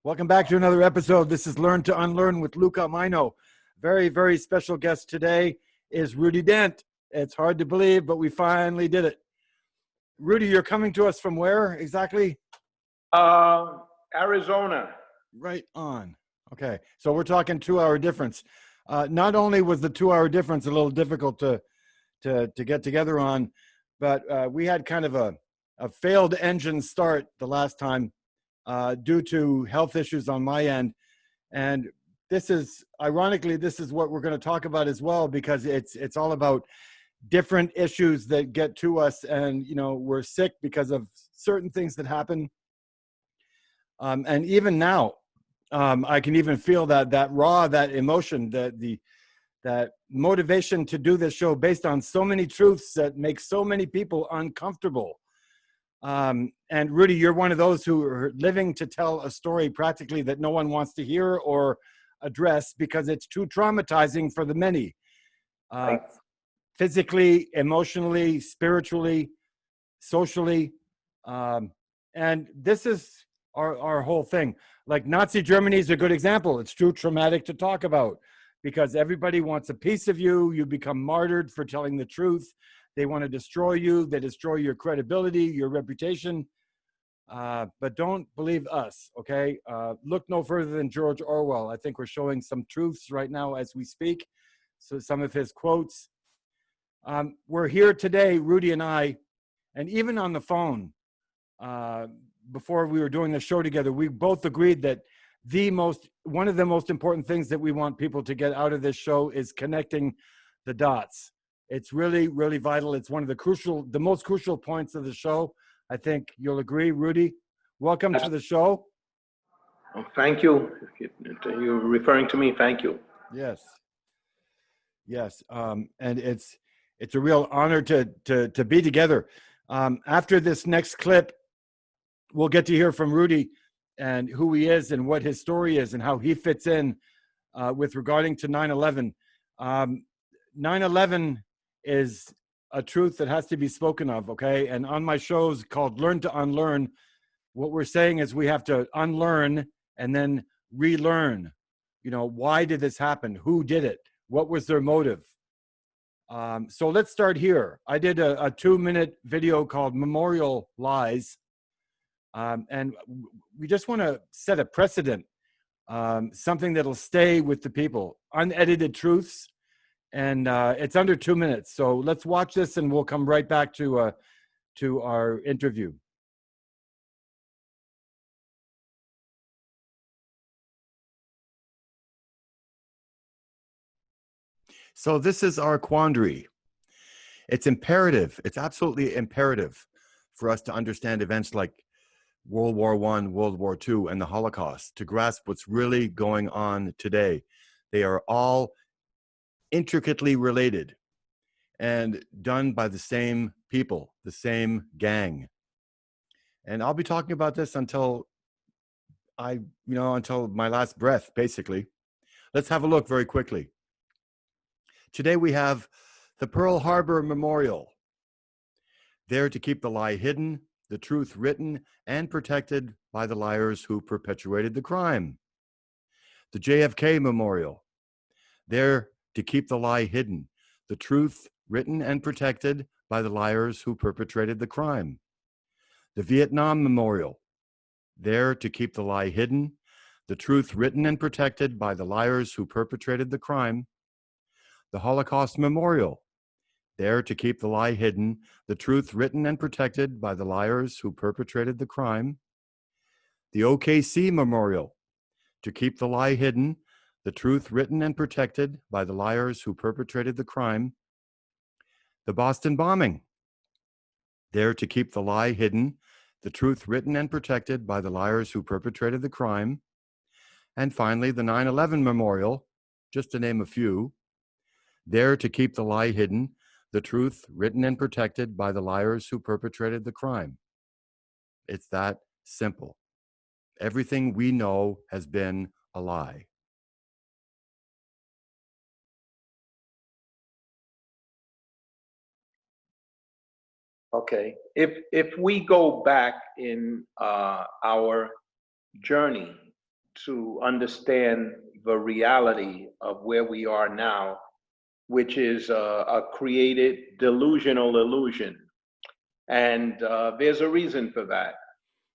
Welcome back to another episode. This is Learn to Unlearn with Luca Mino. Very, very special guest today is Rudy Dent. It's hard to believe, but we finally did it. Rudy, you're coming to us from where exactly? Arizona. Right on. Okay, so we're talking 2-hour difference. Not only was the 2-hour difference a little difficult to get together on, but we had kind of a failed engine start the last time due to health issues on my end. And this is, ironically, this is what we're going to talk about as well, because it's all about different issues that get to us. And, you know, we're sick because of certain things that happen. And even now, I can even feel that that emotion, that motivation to do this show based on so many truths that make so many people uncomfortable. And Rudy, you're one of those who are living to tell a story practically that no one wants to hear or address because it's too traumatizing for the many. Physically, emotionally, spiritually, socially. And this is our whole thing. Like Nazi Germany is a good example. It's too traumatic to talk about because everybody wants a piece of you. You become martyred for telling the truth. They want to destroy you. They destroy your credibility, your reputation. But don't believe us, okay? Look no further than George Orwell. I think we're showing some truths right now as we speak. So some of his quotes. We're here today, Rudy and I, and even on the phone, before we were doing the show together, we both agreed that one of the most important things that we want people to get out of this show is connecting the dots. It's really, really vital. It's one of the most crucial points of the show. I think you'll agree, Rudy. Welcome to the show. Oh, thank you. You're referring to me. Thank you. Yes. Yes. And it's a real honor to be together. After this next clip, we'll get to hear from Rudy and who he is and what his story is and how he fits in with regarding to 9/11. 9/11 is a truth that has to be spoken of, okay? And on my shows called Learn to Unlearn, what we're saying is we have to unlearn and then relearn. You know, why did this happen? Who did it? What was their motive? So let's start here. I did a 2-minute video called Memorial Lies. And we just want to set a precedent, something that'll stay with the people, unedited truths. And it's under 2 minutes. So let's watch this and we'll come right back to our interview. So this is our quandary. It's imperative. It's absolutely imperative for us to understand events like World War I, World War II, and the Holocaust to grasp what's really going on today. They are all intricately related and done by the same people, the same gang. And I'll be talking about this until until my last breath, basically. Let's have a look very quickly. Today we have the Pearl Harbor Memorial, there to keep the lie hidden, the truth written and protected by the liars who perpetuated the crime. The JFK Memorial, there to keep the lie hidden, the truth written and protected by the liars who perpetrated the crime. The Vietnam Memorial, there to keep the lie hidden, the truth written and protected by the liars who perpetrated the crime. The Holocaust Memorial, there to keep the lie hidden, the truth written and protected by the liars who perpetrated the crime. The OKC Memorial, to keep the lie hidden, the truth written and protected by the liars who perpetrated the crime. The Boston bombing, there to keep the lie hidden, the truth written and protected by the liars who perpetrated the crime. And finally, the 9/11 Memorial, just to name a few, there to keep the lie hidden, the truth written and protected by the liars who perpetrated the crime. It's that simple. Everything we know has been a lie. Okay. If we go back in our journey to understand the reality of where we are now, which is a created delusional illusion. And there's a reason for that,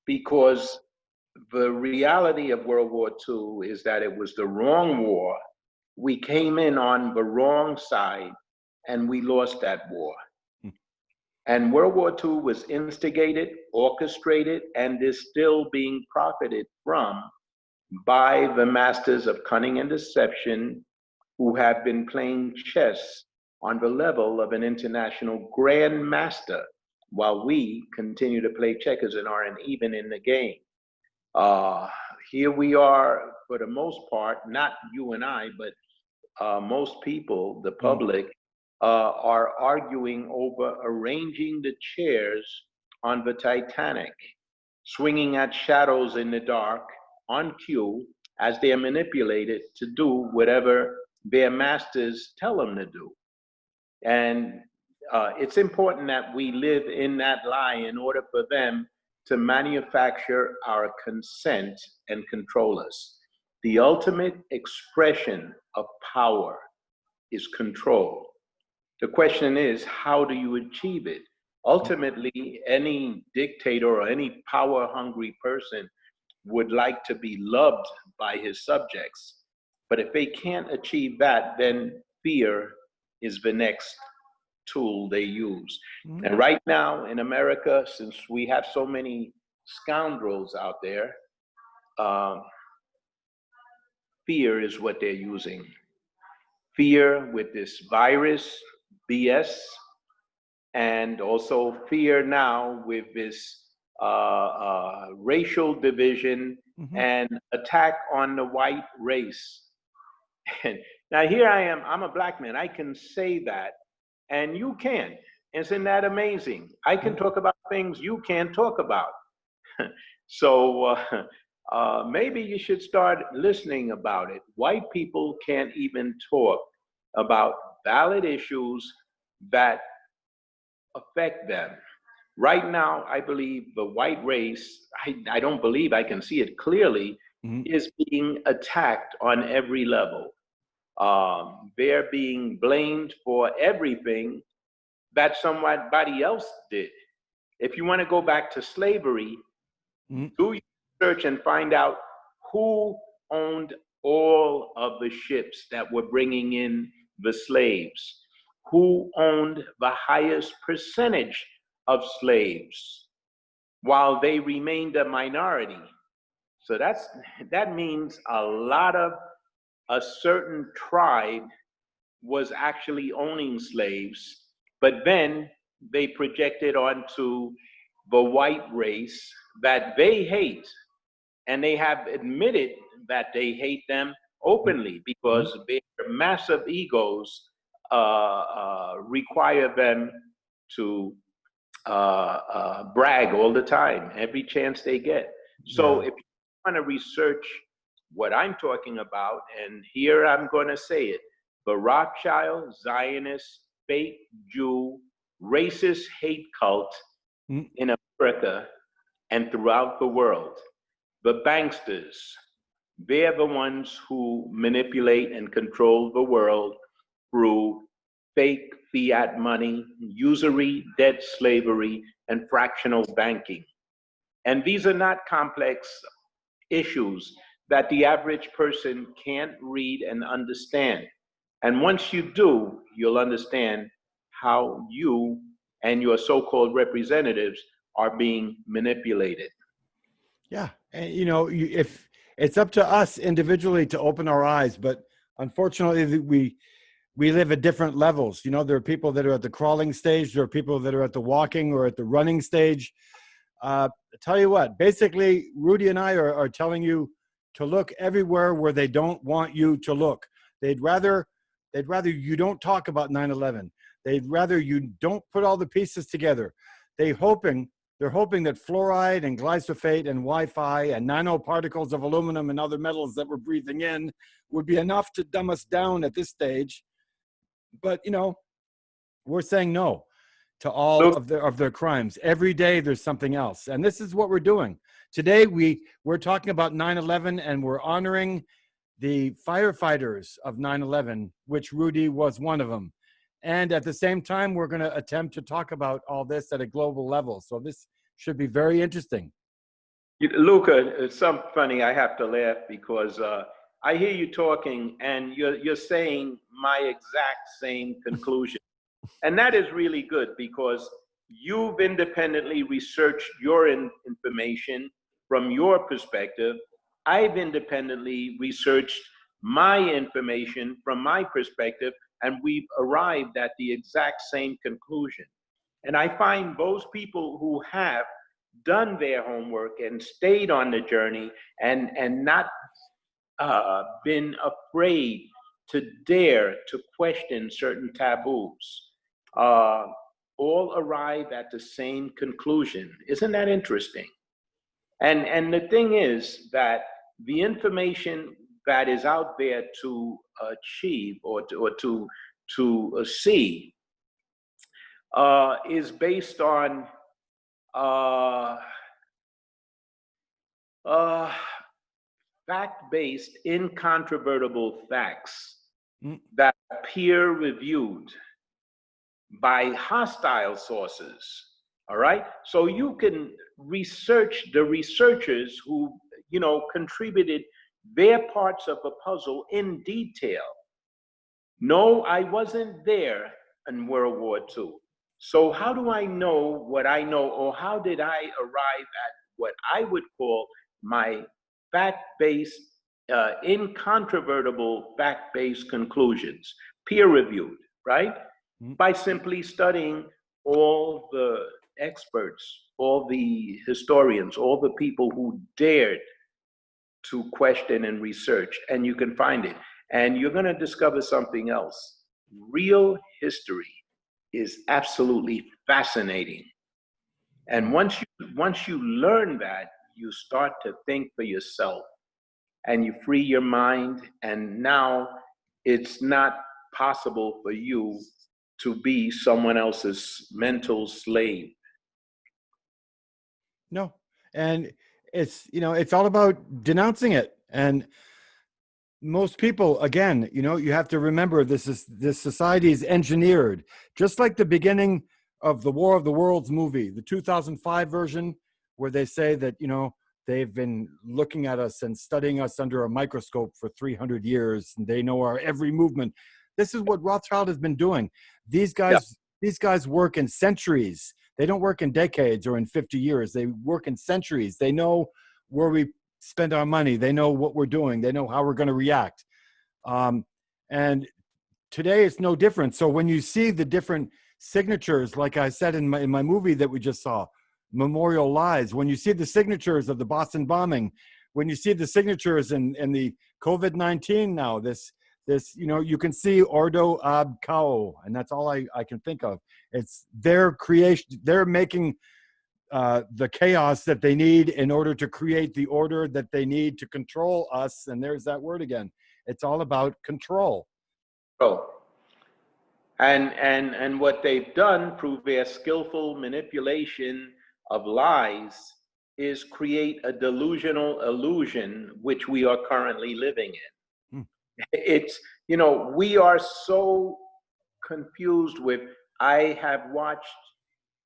because the reality of World War II is that it was the wrong war. We came in on the wrong side and we lost that war. And World War II was instigated, orchestrated, and is still being profited from by the masters of cunning and deception who have been playing chess on the level of an international grandmaster while we continue to play checkers and aren't even in the game. Here we are, for the most part, not you and I, but most people, the public, are arguing over arranging the chairs on the Titanic, swinging at shadows in the dark on cue as they are manipulated to do whatever their masters tell them to do. And it's important that we live in that lie in order for them to manufacture our consent and control us. The ultimate expression of power is control. The question is, how do you achieve it? Ultimately, any dictator or any power-hungry person would like to be loved by his subjects. But if they can't achieve that, then fear is the next tool they use. And right now in America, since we have so many scoundrels out there, fear is what they're using. Fear with this virus, BS, and also fear now with this racial division and attack on the white race. And now here I am, I'm a black man, I can say that, and you can't. Isn't that amazing? I can talk about things you can't talk about. So maybe you should start listening about it. White people can't even talk about valid issues that affect them. Right now, I believe the white race, I don't believe, I can see it clearly, is being attacked on every level. They're being blamed for everything that somebody else did. If you want to go back to slavery, do your research and find out who owned all of the ships that were bringing in the slaves, who owned the highest percentage of slaves while they remained a minority. So that means a certain tribe was actually owning slaves, but then they projected onto the white race that they hate, and they have admitted that they hate them openly because their massive egos require them to brag all the time, every chance they get. So if you want to research what I'm talking about, and here I'm going to say it, the Rothschild, Zionist, fake Jew, racist hate cult in America and throughout the world, the banksters, they're the ones who manipulate and control the world through fake fiat money, usury, debt slavery, and fractional banking. And these are not complex issues that the average person can't read and understand. And once you do, you'll understand how you and your so-called representatives are being manipulated. Yeah, and if it's up to us individually to open our eyes, but unfortunately we live at different levels. There are people that are at the crawling stage, there are people that are at the walking or at the running stage. I tell you what, basically Rudy and I are telling you to look everywhere where they don't want you to look. They'd rather you don't talk about 9/11. They'd rather you don't put all the pieces together. They're hoping that fluoride and glyphosate and Wi-Fi and nanoparticles of aluminum and other metals that we're breathing in would be enough to dumb us down at this stage. But, we're saying no. to all Look, of their crimes. Every day there's something else. And this is what we're doing. Today we're talking about 9/11, and we're honoring the firefighters of 9/11, which Rudy was one of them. And at the same time, we're going to attempt to talk about all this at a global level. So this should be very interesting. Luca, it's something funny. I have to laugh because I hear you talking, and you're saying my exact same conclusion, and that is really good because you've independently researched your information from your perspective. I've independently researched my information from my perspective, and we've arrived at the exact same conclusion. And I find those people who have done their homework and stayed on the journey and not been afraid to dare to question certain taboos, uh, all arrive at the same conclusion. Isn't that interesting? And the thing is that the information that is out there to achieve or to see is based on uh, uh, fact-based, incontrovertible facts Mm. that are peer-reviewed by hostile sources. All right, so you can research the researchers who contributed their parts of a puzzle in detail. No, I wasn't there in World War II. So how do I know what I know, or how did I arrive at what I would call my fact-based, incontrovertible fact-based conclusions, peer-reviewed, right? Mm. By simply studying all the experts, all the historians, all the people who dared to question and research, and you can find it. And you're going to discover something else. Real history is absolutely fascinating. And once you learn that, you start to think for yourself and you free your mind. And now it's not possible for you to be someone else's mental slave. No. And it's all about denouncing it. And most people, again, you have to remember this society is engineered, just like the beginning of the War of the Worlds movie, the 2005 version, where they say that they've been looking at us and studying us under a microscope for 300 years, and they know our every movement. This is what Rothschild has been doing. These Yeah. guys work in centuries. They don't work in decades or in 50 years. They work in centuries. They know where we spend our money. They know what we're doing. They know how we're going to react. And today it's no different. So when you see the different signatures, like I said in my movie that we just saw, Memorial Lies, when you see the signatures of the Boston bombing, when you see the signatures in the COVID-19 now, this you can see Ordo ab Chao, and that's all I can think of. It's their creation. They're making the chaos that they need in order to create the order that they need to control us. And there's that word again. It's all about control. Oh, and what they've done, prove their skillful manipulation of lies, is create a delusional illusion which we are currently living in. Hmm. It's, we are so confused with, I have watched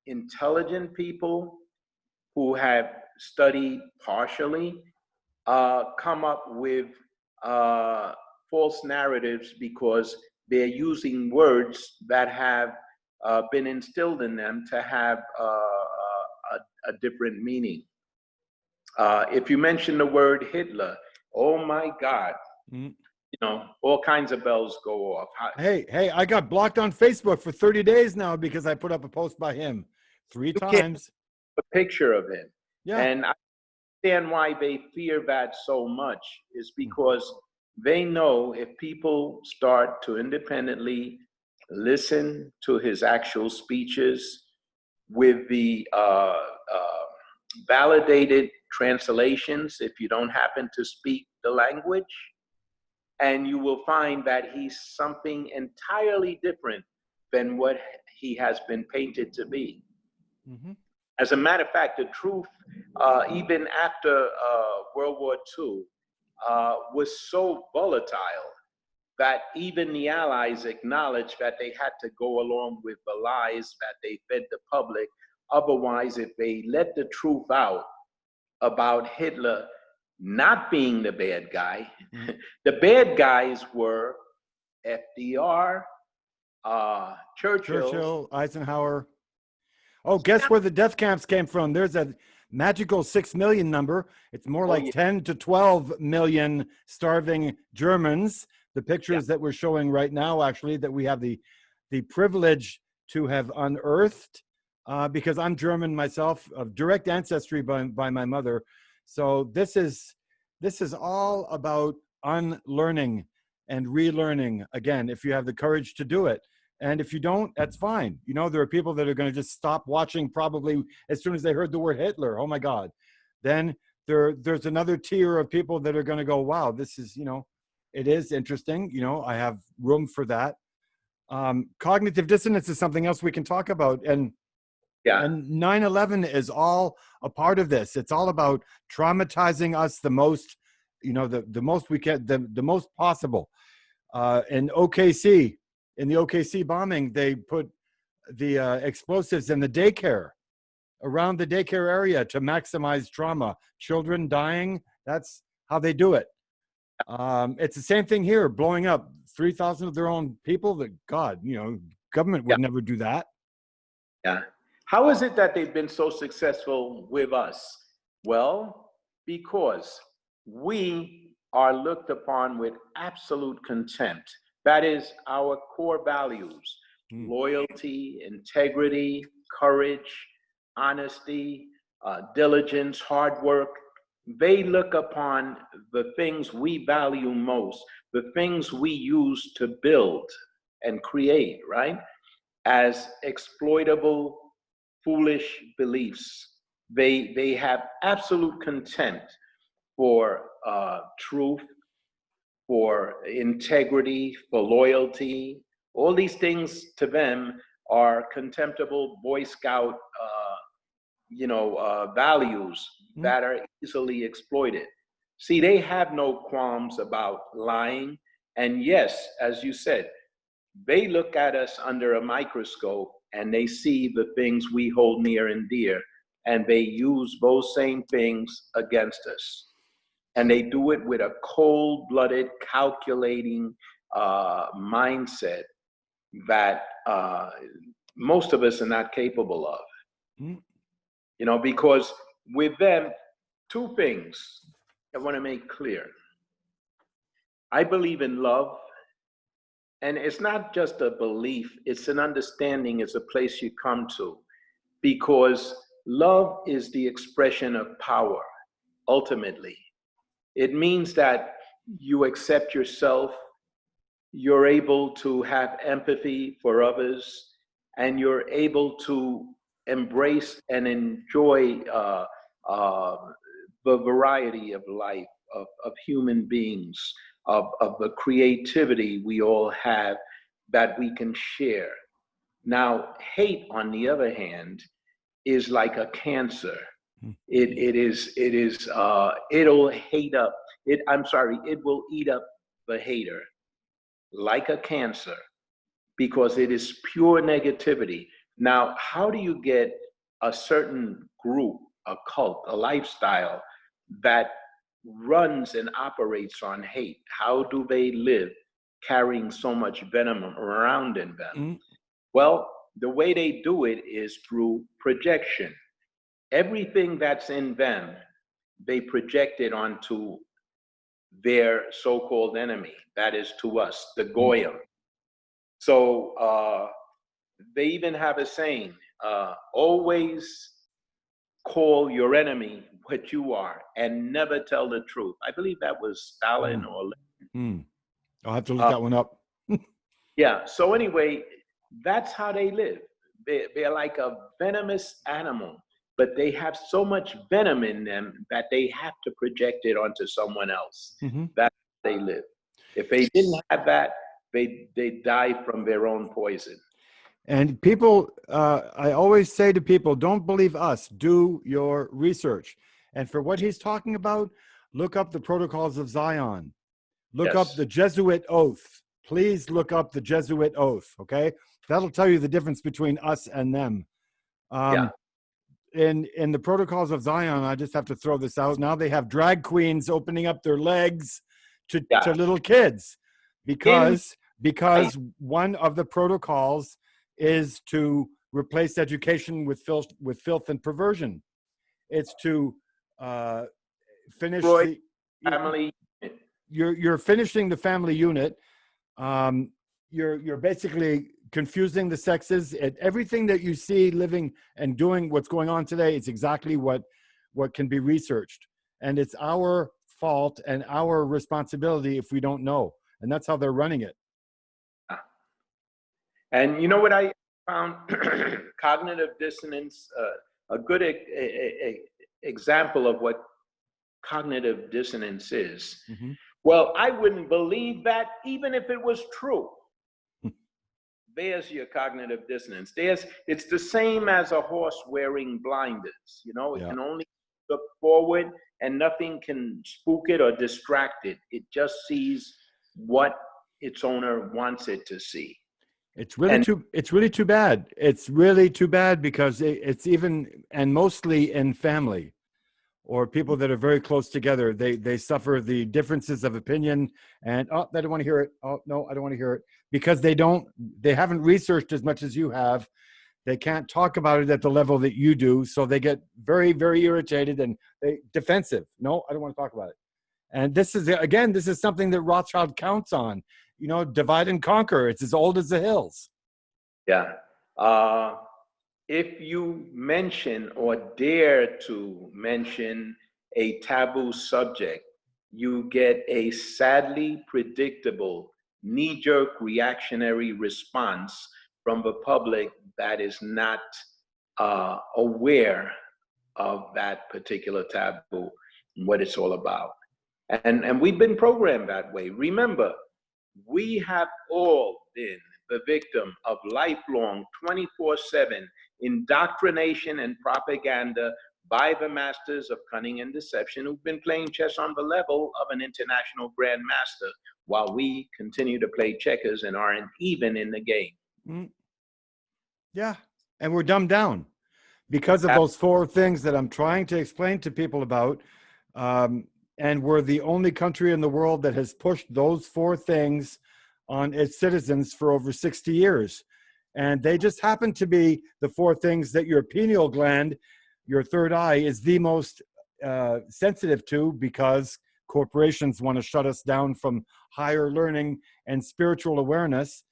intelligent people who have studied partially come up with false narratives because they're using words that have been instilled in them to have a different meaning. If you mention the word Hitler, oh my God, Mm. all kinds of bells go off. Hey, I got blocked on Facebook for 30 days now because I put up a post by him 3 You can't times. have a picture of him. Yeah. And I understand why they fear that so much is Mm. because they know if people start to independently listen to his actual speeches with the validated translations, if you don't happen to speak the language, and you will find that he's something entirely different than what he has been painted to be. Mm-hmm. As a matter of fact, the truth, even after World War II, was so volatile that even the Allies acknowledged that they had to go along with the lies that they fed the public. Otherwise, if they let the truth out about Hitler not being the bad guy, the bad guys were FDR, Churchill, Eisenhower. Oh, guess where the death camps came from? There's a magical 6 million number. It's more like yeah. 10 to 12 million starving Germans. The pictures that we're showing right now, actually, that we have the privilege to have unearthed, because I'm German myself, of direct ancestry by my mother. So this is all about unlearning and relearning, again, if you have the courage to do it. And if you don't, that's fine. You know, there are people that are going to just stop watching probably as soon as they heard the word Hitler. Oh my God. Then there's another tier of people that are going to go, wow, this is, you know, it is interesting. You know, I have room for that. Cognitive dissonance is something else we can talk about. And 9/11 is all a part of this. It's all about traumatizing us the most, you know, the most we can, the most possible. In OKC, in the OKC bombing, they put the explosives in the daycare, around the daycare area, to maximize trauma. Children dying, that's how they do it. It's the same thing here, blowing up 3,000 of their own people. That, God, you know, government would never do that. Yeah. How is it that they've been so successful with us? Well, because we are looked upon with absolute contempt. That is our core values: loyalty, integrity, courage, honesty, diligence, hard work. They look upon the things we value most, the things we use to build and create, right, as exploitable, foolish beliefs. They have absolute contempt for truth, for integrity, for loyalty. All these things to them are contemptible Boy Scout, values that are easily exploited. See, they have no qualms about lying. And yes, as you said, they look at us under a microscope and they see the things we hold near and dear, and they use those same things against us. And they do it with a cold-blooded, calculating mindset that most of us are not capable of. You know, because with them, two things I want to make clear. I believe in love, and it's not just a belief, it's an understanding, it's a place you come to, because love is the expression of power, ultimately. It means that you accept yourself, you're able to have empathy for others, and you're able to embrace and enjoy the variety of life, of human beings, of the creativity we all have that we can share. Now, hate, on the other hand, is like a cancer. It'll hate up. It will eat up the hater like a cancer, because it is pure negativity. Now, how do you get a certain group, a cult, a lifestyle that runs and operates on hate? How do they live carrying so much venom around in them? Well, the way they do it is through projection. Everything that's in them, they project it onto their so-called enemy, that is to us, the Goyim. So they even have a saying, always call your enemy what you are and never tell the truth. I believe that was Stalin or Lenin. I'll have to look that one up. Yeah, so anyway, that's how they live. They're like a venomous animal, but they have so much venom in them that they have to project it onto someone else. That's how they live. If they didn't have that, they die from their own poison. And people, I always say to people, don't believe us, do your research. And for what he's talking about, look up the Protocols of Zion, look up Yes. the Jesuit oath. Please look up the Jesuit oath, okay? That'll tell you the difference between us and them. Yeah. Um, in the Protocols of Zion, I just have to throw this out. Now they have drag queens opening up their legs to Yeah. little kids In because one of the protocols is to replace education with filth and perversion. It's to uh, finish Freud the family. you're finishing the family unit. Um, you're basically confusing the sexes. Everything that you see living and doing what's going on today, it's exactly what can be researched, and it's our fault and our responsibility if we don't know. And that's how they're running it. And you know what I found? Cognitive dissonance, a good example of what cognitive dissonance is. Mm-hmm. Well, I wouldn't believe that even if it was true. There's your cognitive dissonance. It's the same as a horse wearing blinders. You know, it Yeah. can only look forward and nothing can spook it or distract it. It just sees what its owner wants it to see. It's really And too. It's really too bad. It's really too bad because it's even and mostly in family or people that are very close together. They suffer the differences of opinion and oh, I don't want to hear it. Oh no, I don't want to hear it because they haven't researched as much as you have. They can't talk about it at the level that you do, so they get very very irritated and they defensive. No, I don't want to talk about it. And this is something that Rothschild counts on. You know, divide and conquer. It's as old as the hills. yeah, uh, if you mention or dare to mention a taboo subject, you get a sadly predictable knee-jerk reactionary response from the public that is not aware of that particular taboo and what it's all about. And we've been programmed that way. Remember, we have all been the victim of lifelong 24/7 indoctrination and propaganda by the masters of cunning and deception who've been playing chess on the level of an international grandmaster while we continue to play checkers and aren't even in the game. Mm, yeah. And we're dumbed down because of those four things that I'm trying to explain to people about. Um, and we're the only country in the world that has pushed those four things on its citizens for over 60 years. And they just happen to be the four things that your pineal gland, your third eye, is the most sensitive to because corporations want to shut us down from higher learning and spiritual awareness.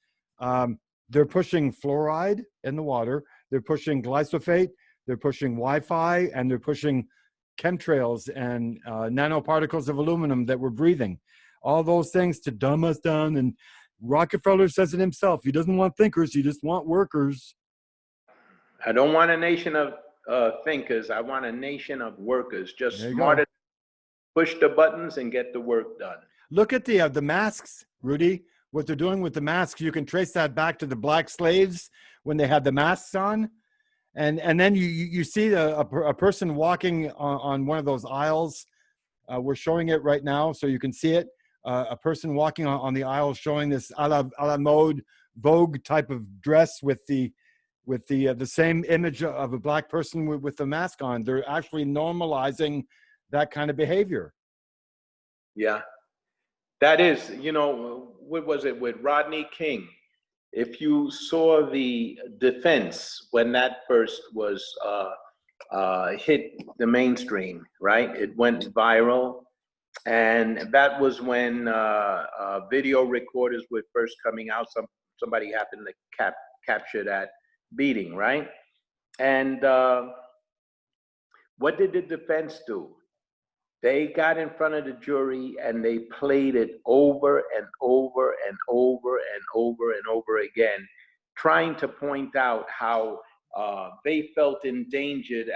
They're pushing fluoride in the water. They're pushing glyphosate. They're pushing Wi-Fi, and they're pushing chemtrails and nanoparticles of aluminum that we're breathing. All those things to dumb us down. And Rockefeller says it himself. He doesn't want thinkers. He just wants workers. I don't want a nation of thinkers. I want a nation of workers, just There you smarter, go. push the buttons and get the work done. Look at the masks, Rudy. What they're doing with the masks, you can trace that back to the black slaves when they had the masks on. And then you see a person walking on one of those aisles. We're showing it right now, so you can see it. A person walking on the aisle showing this a la mode Vogue type of dress with the same image of a black person with the mask on. They're actually normalizing that kind of behavior. Yeah, that is, you know, what was it with Rodney King? If you saw the defense when that first was hit the mainstream, right? It went viral. And that was when video recorders were first coming out. Somebody happened to capture that beating, right? And what did the defense do? They got in front of the jury and they played it over and over and over and over and over again, trying to point out how they felt endangered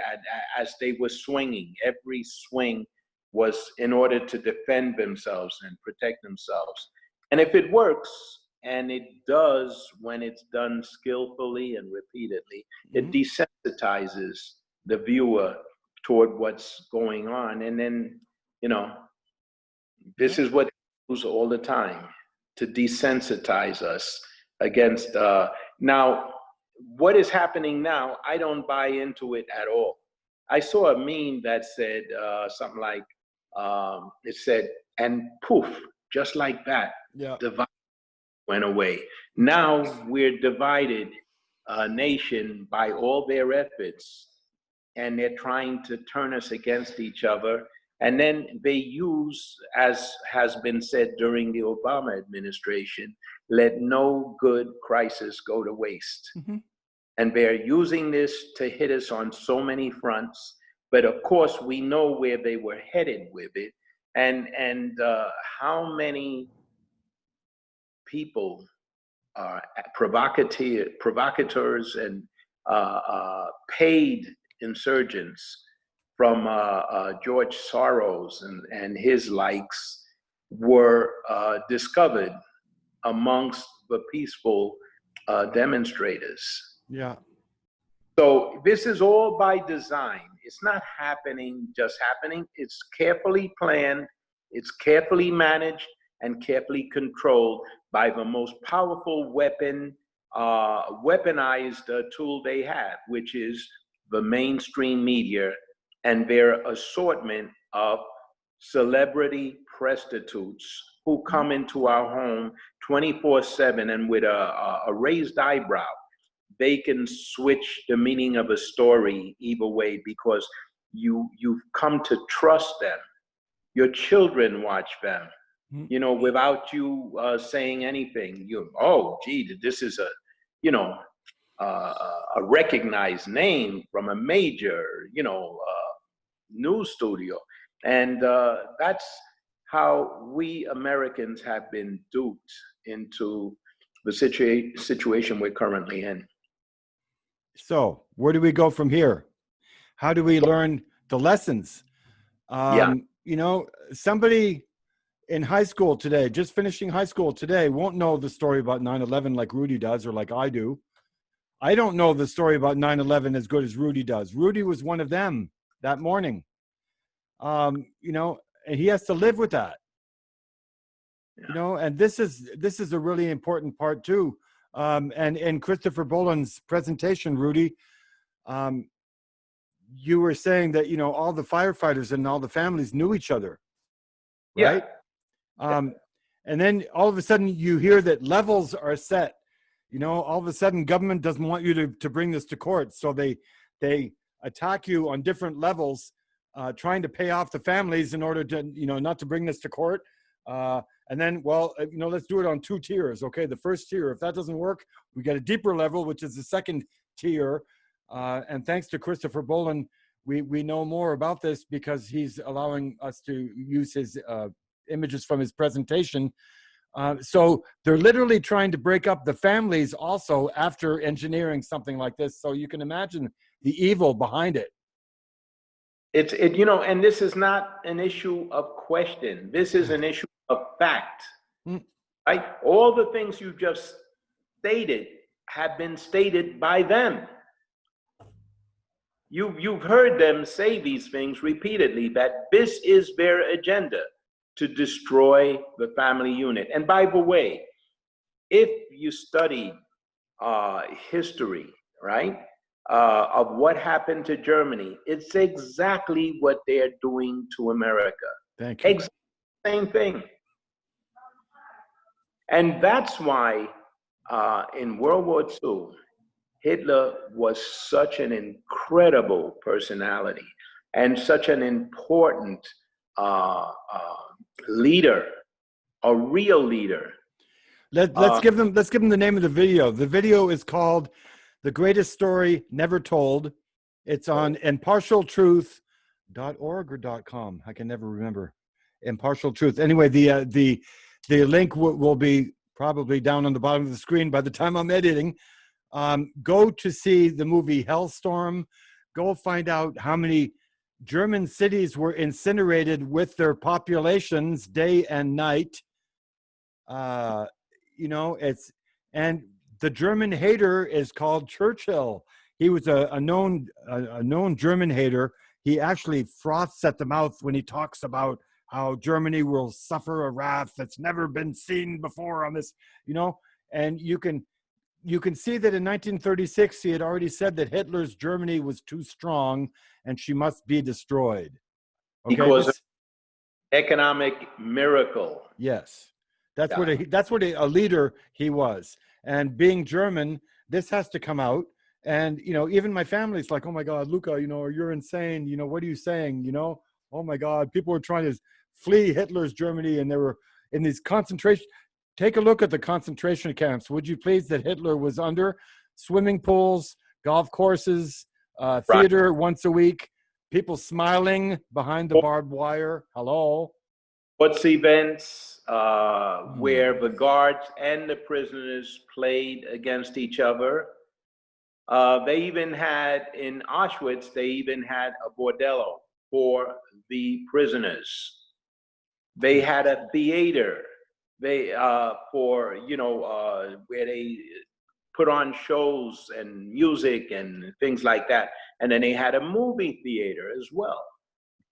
as they were swinging. Every swing was in order to defend themselves and protect themselves. And if it works, and it does, when it's done skillfully and repeatedly, it desensitizes the viewer toward what's going on. And then, you know, this is what they use all the time to desensitize us against. Now, what is happening now, I don't buy into it at all. I saw a meme that said something like, it said, and poof, just like that, Yeah. divide went away. Now we're divided nation by all their efforts, and they're trying to turn us against each other. And then they use, as has been said during the Obama administration, let no good crisis go to waste. And they're using this to hit us on so many fronts. But of course, we know where they were headed with it, and how many people are provocateurs and paid insurgents from George Soros and his likes were discovered amongst the peaceful demonstrators. Yeah. So this is all by design. It's not just happening. It's carefully planned, it's carefully managed, and carefully controlled by the most powerful weaponized tool they have, which is the mainstream media and their assortment of celebrity prostitutes who come into our home 24/7, and with a raised eyebrow, they can switch the meaning of a story either way, because you've come to trust them. Your children watch them, you know, without you saying anything. Oh, gee, this is a recognized name from a major, news studio. And that's how we Americans have been duped into the situation we're currently in. So where do we go from here? How do we learn the lessons? You know, somebody in high school today, just finishing high school today, won't know the story about 9/11 like Rudy does, or like I do. I don't know the story about 9/11 as good as Rudy does. Rudy was one of them that morning. You know, and he has to live with that. You know, and this is a really important part too. And in Christopher Boland's presentation, Rudy, you were saying that, you know, all the firefighters and all the families knew each other, right? And then all of a sudden you hear that levels are set. You know, all of a sudden government doesn't want you to bring this to court, so they attack you on different levels, trying to pay off the families in order to, you know, not to bring this to court. And then, well, you know, let's do it on 2 tiers. Okay, the first tier, if that doesn't work, we get a deeper level, which is the second tier. And thanks to Christopher Boland, we know more about this because he's allowing us to use his images from his presentation. So they're literally trying to break up the families also after engineering something like this. So you can imagine the evil behind it. You know, and this is not an issue of question. This is an issue of fact. Right? All the things you just stated have been stated by them. You've heard them say these things repeatedly, that this is their agenda, to destroy the family unit. And by the way, if you study history, right, of what happened to Germany, it's exactly what they're doing to America. Thank you. Exactly the same thing. And that's why in World War II, Hitler was such an incredible personality and such an important leader, a real leader. Let's give them the name of the video. The video is called "The Greatest Story Never Told." It's on impartialtruth.org or .com. I can never remember. Impartial Truth. Anyway, the link will be probably down on the bottom of the screen by the time I'm editing. Go to see the movie Hellstorm. Go find out how many German cities were incinerated with their populations day and night. and the German hater is called Churchill. He was a known German hater. He actually froths at the mouth when he talks about how Germany will suffer a wrath that's never been seen before on this, and you can see that in 1936 he had already said that Hitler's Germany was too strong and she must be destroyed. Okay, because of economic miracle. yes, that's what a leader he was. And being German, this has to come out. And even my family's like, oh my God, Luca, you're insane. What are you saying? Oh my God, people were trying to flee Hitler's Germany, and they were in these concentration. Take a look at the concentration camps, would you please, that Hitler was under. Swimming pools, golf courses, theater once a week, people smiling behind the barbed wire. Hello. Sports events where the guards and the prisoners played against each other. They even had, in Auschwitz, they even had a bordello for the prisoners. They had a theater. They for where they put on shows and music and things like that. And then they had a movie theater as well.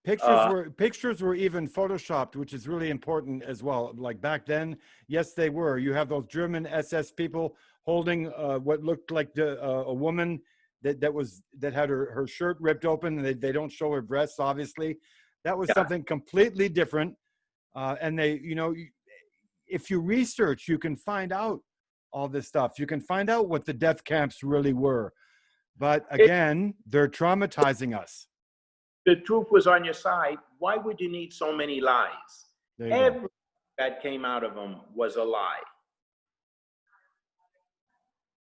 Pictures were even photoshopped, which is really important as well. Like back then, yes, they were. You have those German SS people holding what looked like a woman that had her shirt ripped open, and they don't show her breasts, obviously. That was something completely different. And they, if you research, you can find out all this stuff. You can find out what the death camps really were. But again, they're traumatizing us. The truth was on your side. Why would you need so many lies? Everything that came out of them was a lie.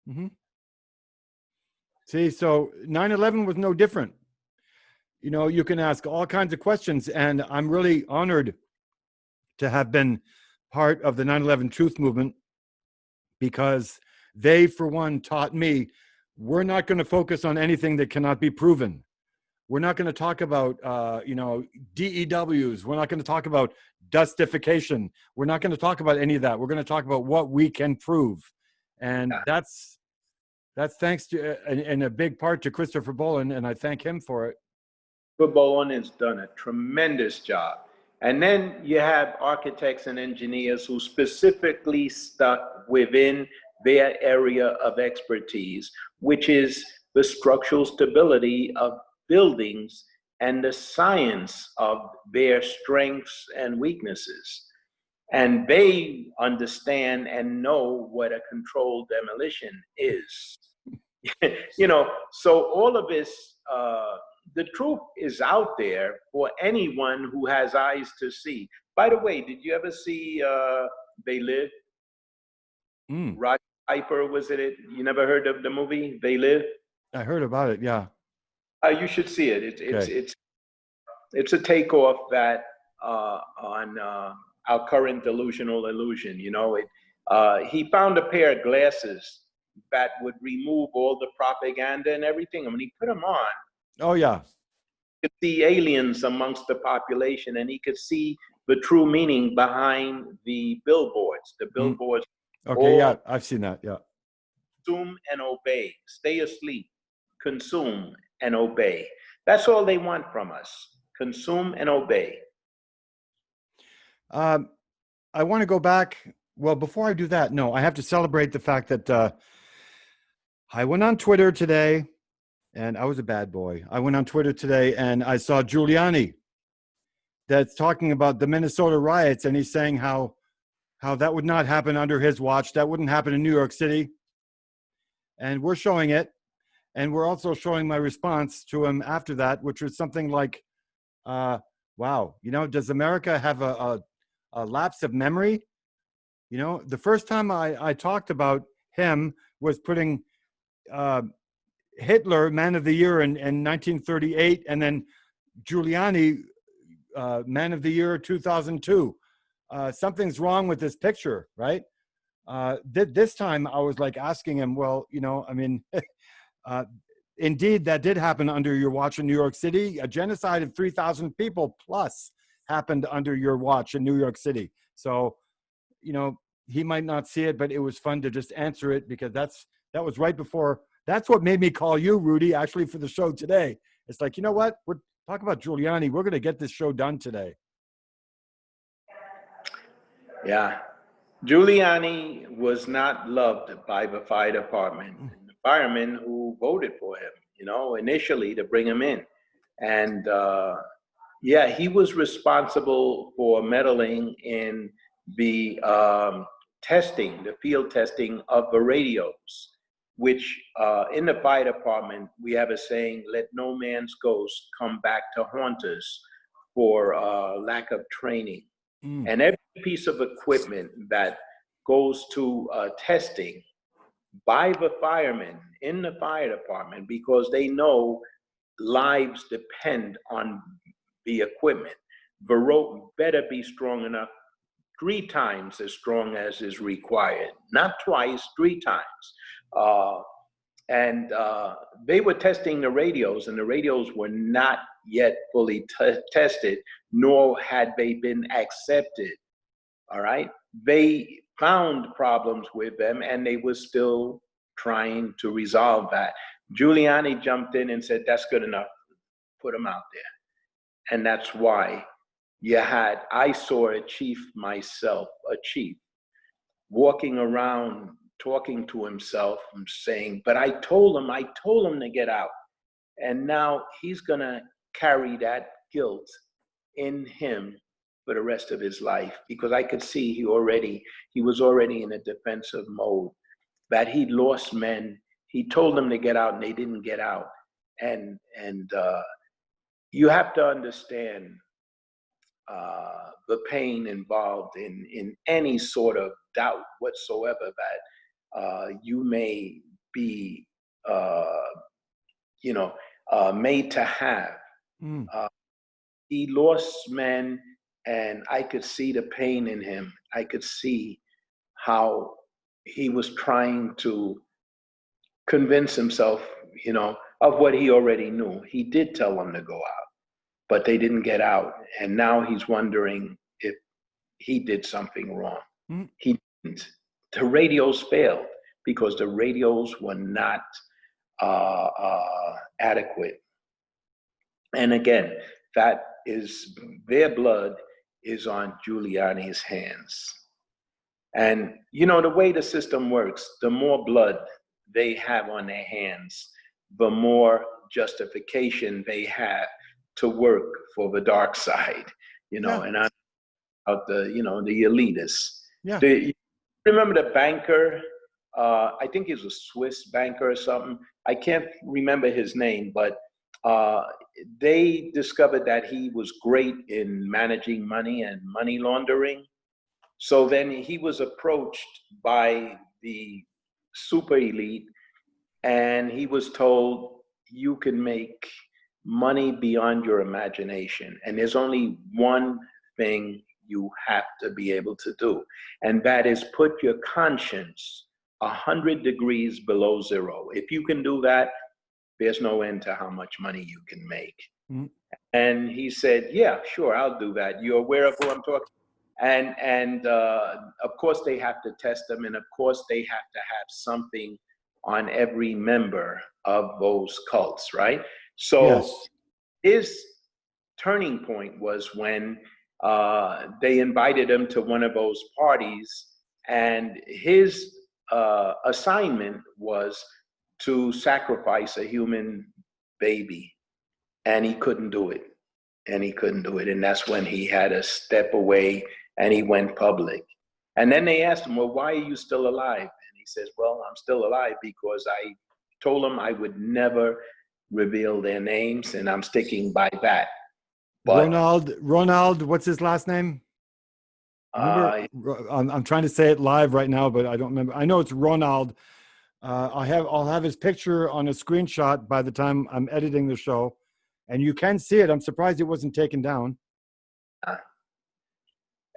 Mm-hmm. See, so 9/11 was no different. You can ask all kinds of questions, and I'm really honored to have been part of the 9/11 truth movement, because they, for one, taught me we're not going to focus on anything that cannot be proven. We're not going to talk about, DEWs. We're not going to talk about dustification. We're not going to talk about any of that. We're going to talk about what we can prove. And that's thanks to, in a big part, to Christopher Boland, and I thank him for it. Christopher Boland has done a tremendous job. And then you have architects and engineers who specifically stuck within their area of expertise, which is the structural stability of buildings and the science of their strengths and weaknesses. And they understand and know what a controlled demolition is. So all of this, the truth is out there for anyone who has eyes to see. By the way, did you ever see They Live? Roger Piper, was it? You never heard of the movie They Live? I heard about it, yeah. You should see it. It's a takeoff that on our current delusional illusion. He found a pair of glasses that would remove all the propaganda and everything. And when he put them on, oh yeah, he could see aliens amongst the population, and he could see the true meaning behind the billboards. The billboards. Okay, yeah, I've seen that. Yeah. Consume and obey. Stay asleep. Consume and obey. That's all they want from us. Consume and obey. I want to go back. Well, before I do that, no, I have to celebrate the fact that I went on Twitter today, and I was a bad boy. I went on Twitter today, and I saw Giuliani that's talking about the Minnesota riots, and he's saying how that would not happen under his watch. That wouldn't happen in New York City. And we're showing it. And we're also showing my response to him after that, which was something like, wow, does America have a lapse of memory? The first time I talked about him was putting Hitler Man of the Year in 1938, and then Giuliani Man of the Year 2002. Something's wrong with this picture, right? This time I was like asking him, well, indeed, that did happen under your watch in New York City. A genocide of 3,000 people plus happened under your watch in New York City. So, he might not see it, but it was fun to just answer it, because that was right before. That's what made me call you, Rudy, actually, for the show today. It's like, you know what? We're talking about Giuliani. We're going to get this show done today. Yeah. Giuliani was not loved by the fire department and the firemen who voted for him, initially to bring him in. And yeah, he was responsible for meddling in the testing, the field testing of the radios, which in the fire department, we have a saying, let no man's ghost come back to haunt us for lack of training. And every piece of equipment that goes to testing by the firemen in the fire department, because they know lives depend on the equipment. The rope better be strong enough, 3 times as strong as is required, not twice, 3 times. And they were testing the radios, and the radios were not yet fully tested, nor had they been accepted. All right. They found problems with them, and they were still trying to resolve that. Giuliani jumped in and said, that's good enough. Put them out there. And that's why I saw a chief myself, a chief, walking around talking to himself and saying, but I told him to get out. And now he's going to carry that guilt in him for the rest of his life, because I could see he was already in a defensive mode, that he'd lost men. He told them to get out and they didn't get out. And you have to understand the pain involved in any sort of doubt whatsoever that you may be made to have. He lost men, and I could see the pain in him. I could see how he was trying to convince himself, of what he already knew. He did tell them to go out, but they didn't get out. And now he's wondering if he did something wrong. He didn't. The radios failed because the radios were not adequate. And again, their blood is on Giuliani's hands. And the way the system works, the more blood they have on their hands, the more justification they have to work for the dark side, and I'm about the elitists. Yeah. You remember the banker? I think he was a Swiss banker or something. I can't remember his name, but they discovered that he was great in managing money and money laundering. So then he was approached by the super elite, and he was told, you can make money beyond your imagination. And there's only one thing you have to be able to do, and that is put your conscience 100 degrees below zero. If you can do that, there's no end to how much money you can make. And he said, yeah, sure, I'll do that. You're aware of who I'm talking? And of course they have to test them, and of course they have to have something on every member of those cults, right? So yes. His turning point was when they invited him to one of those parties, and his assignment was to sacrifice a human baby, and he couldn't do it. And that's when he had to step away, and he went public. And then they asked him, well, why are you still alive? And he says, well, I'm still alive because I told them I would never reveal their names, and I'm sticking by that. But Ronald, what's his last name? I'm trying to say it live right now, but I don't remember. I know it's Ronald. I'll have his picture on a screenshot by the time I'm editing the show, and you can see it. I'm surprised it wasn't taken down.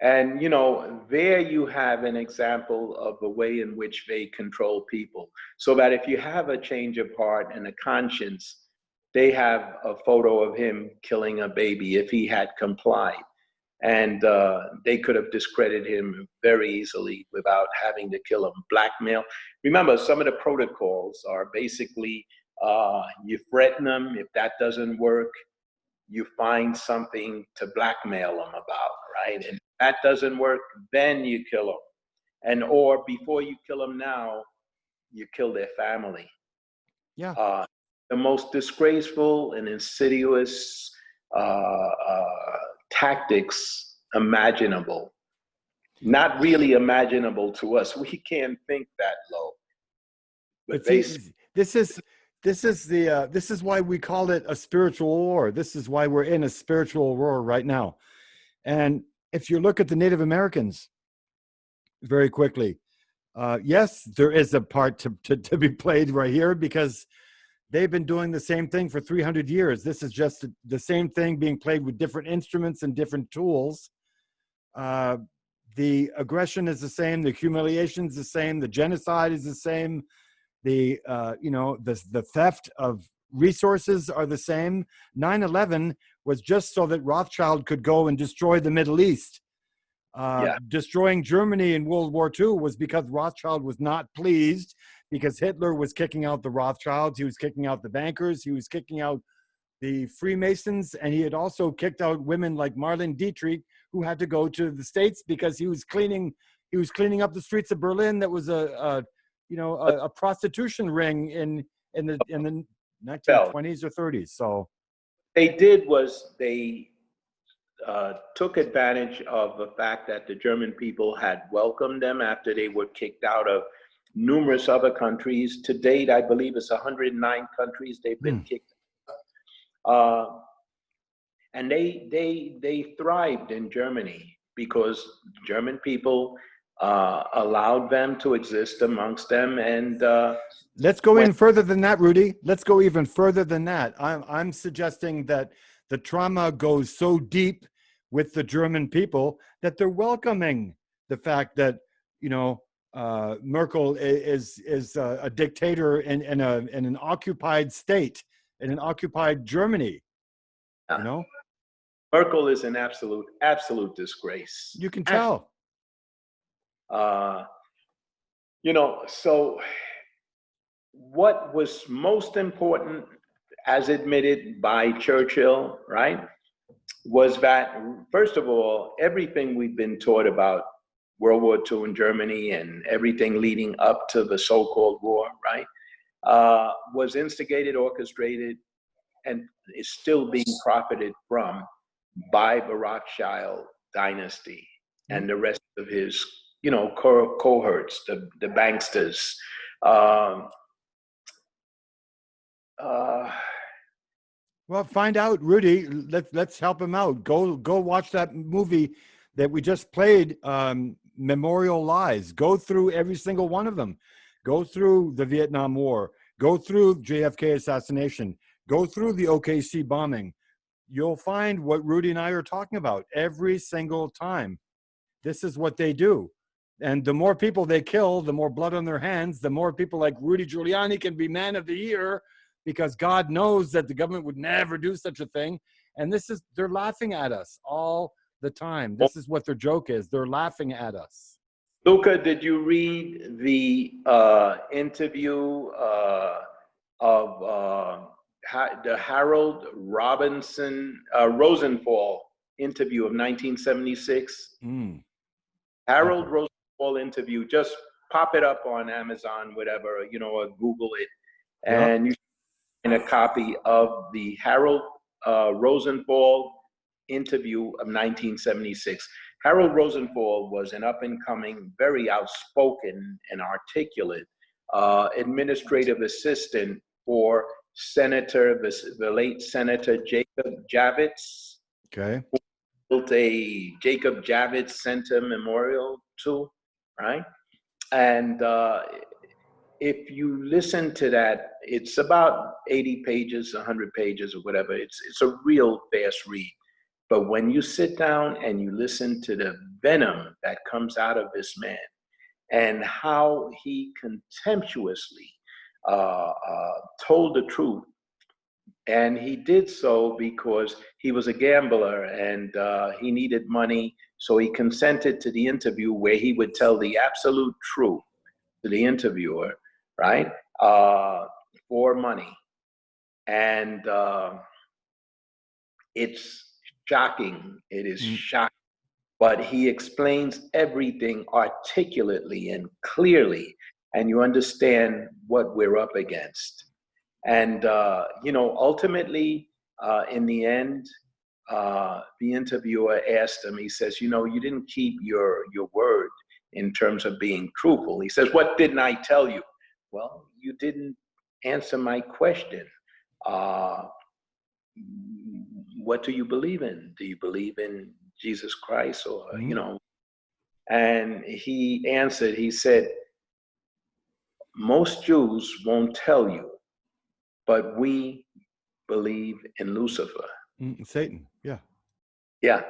And there you have an example of the way in which they control people, so that if you have a change of heart and a conscience, they have a photo of him killing a baby if he had complied. And they could have discredited him very easily without having to kill him. Blackmail. Remember, some of the protocols are basically you threaten them. If that doesn't work, you find something to blackmail them about, right? And if that doesn't work, then you kill them. And or before you kill them now, you kill their family. Yeah. The most disgraceful and insidious tactics imaginable. Not really imaginable to us. We can't think that low. But see, this is why we call it a spiritual war. This is why we're in a spiritual war right now. And if you look at the Native Americans, very quickly, yes, there is a part to be played right here, because they've been doing the same thing for 300 years. This is just the same thing being played with different instruments and different tools. The aggression is the same. The humiliation is the same. The genocide is the same. The the theft of resources are the same. 9/11 was just so that Rothschild could go and destroy the Middle East. Destroying Germany in World War II was because Rothschild was not pleased, because Hitler was kicking out the Rothschilds, he was kicking out the bankers, he was kicking out the Freemasons, and he had also kicked out women like Marlene Dietrich, who had to go to the States because he was cleaning up the streets of Berlin. That was a prostitution ring in the 1920s or 30s. So they did was they took advantage of the fact that the German people had welcomed them after they were kicked out of numerous other countries. To date, I believe it's 109 countries they've been kicked out. And they thrived in Germany because German people allowed them to exist amongst them. And let's go even further than that, Rudy. Let's go even further than that. I'm suggesting that the trauma goes so deep with the German people that they're welcoming the fact that, Merkel is a dictator in an occupied state, in an occupied Germany. Merkel is an absolute disgrace. You can tell. So what was most important, as admitted by Churchill, right, was that, first of all, everything we've been taught about World War II in Germany and everything leading up to the so-called war, right, was instigated, orchestrated, and is still being profited from by the Rothschild dynasty and the rest of his, cohorts, the banksters. Well, find out, Rudy. Let's help him out. Go watch that movie that we just played, Memorial Lies. Go through every single one of them. Go through the Vietnam War. Go through JFK assassination. Go through the OKC bombing. You'll find what Rudy and I are talking about every single time. This is what they do. And the more people they kill, the more blood on their hands, the more people like Rudy Giuliani can be man of the year, because God knows that the government would never do such a thing. And they're laughing at us all the time. This is what their joke is. They're laughing at us. Luca, did you read the interview of the Harold Rosenthal interview of 1976? Harold Rosenthal interview. Just pop it up on Amazon, whatever, or Google it, and you find a copy of the Harold Rosenthal interview of 1976. Harold Rosenthal was an up-and-coming, very outspoken and articulate administrative assistant for the late Senator Jacob Javits. Okay. Who built a Jacob Javits Center memorial to, right? And if you listen to that, it's about 80 pages, 100 pages or whatever. It's a real fast read. But when you sit down and you listen to the venom that comes out of this man and how he contemptuously told the truth And he did so because he was a gambler and he needed money. So he consented to the interview where he would tell the absolute truth to the interviewer, right? For money. And it's shocking. It is Mm. shocking. But he explains everything articulately and clearly, and you understand what we're up against. And ultimately, in the end, the interviewer asked him. He says, you didn't keep your word in terms of being truthful. He says, what didn't I tell you? Well, you didn't answer my question. Uh, what do you believe in? Do you believe in Jesus Christ, or Mm. And he answered. He said, most Jews won't tell you, but we believe in Lucifer. Mm. Satan. Yeah. Yeah.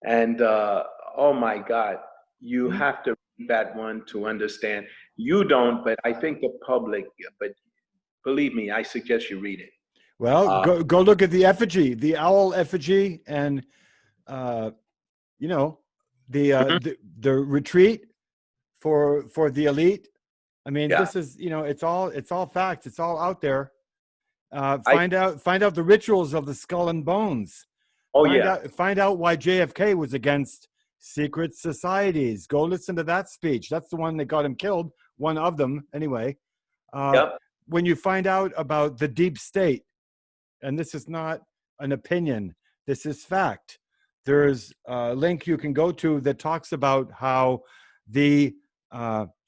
And oh my God, you Mm. have to read that one to understand. You don't, but I think the public, but believe me, I suggest you read it. Well, Uh, go look at the effigy, the owl effigy, and uh, you know mhm. the retreat for the elite. I mean, Yeah. this is it's all facts. It's all out there. I, Find out the rituals of the skull and bones. oh, yeah. Find out why JFK was against secret societies. Go listen to that speech. That's the one that got him killed. One of them, anyway. Uh, Yep. when you find out about the deep state, and this is not an opinion, this is fact. There's a link you can go to that talks about how the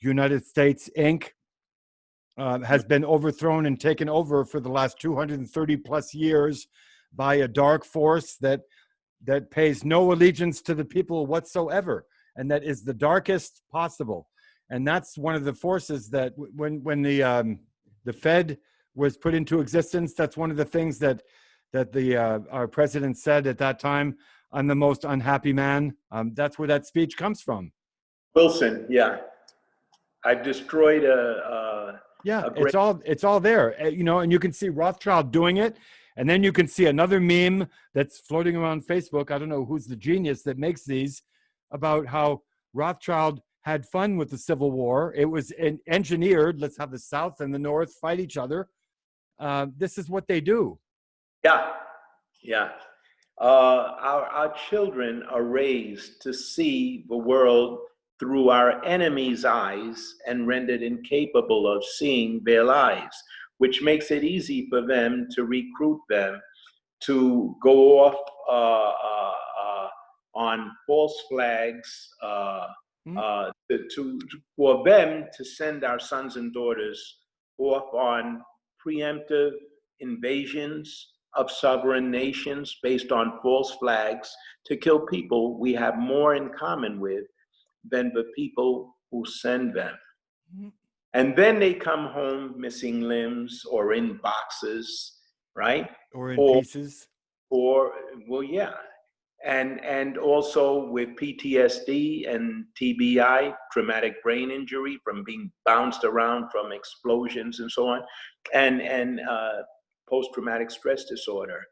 United States Inc. Has been overthrown and taken over for the last 230 plus years by a dark force that pays no allegiance to the people whatsoever, and that is the darkest possible. And that's one of the forces that when the Fed was put into existence, that's one of the things that the our president said at that time. I'm the most unhappy man. That's where that speech comes from. Wilson. Yeah. I've destroyed Yeah, a great. it's all there, and you can see Rothschild doing it, and then you can see another meme that's floating around Facebook. I don't know who's the genius that makes these, about how Rothschild had fun with the Civil War. It was engineered. Let's have the South and the North fight each other. This is what they do. Yeah. Yeah. Our children are raised to see the world through our enemies' eyes and rendered incapable of seeing their lives, which makes it easy for them to recruit them to go off on false flags, Mm. for them to send our sons and daughters off on preemptive invasions of sovereign nations based on false flags to kill people we have more in common with than the people who send them. Mm. And then they come home missing limbs or in boxes, right? Or in Or, pieces. or well, yeah. And also with PTSD and TBI, traumatic brain injury from being bounced around from explosions and so on, and post-traumatic stress disorder.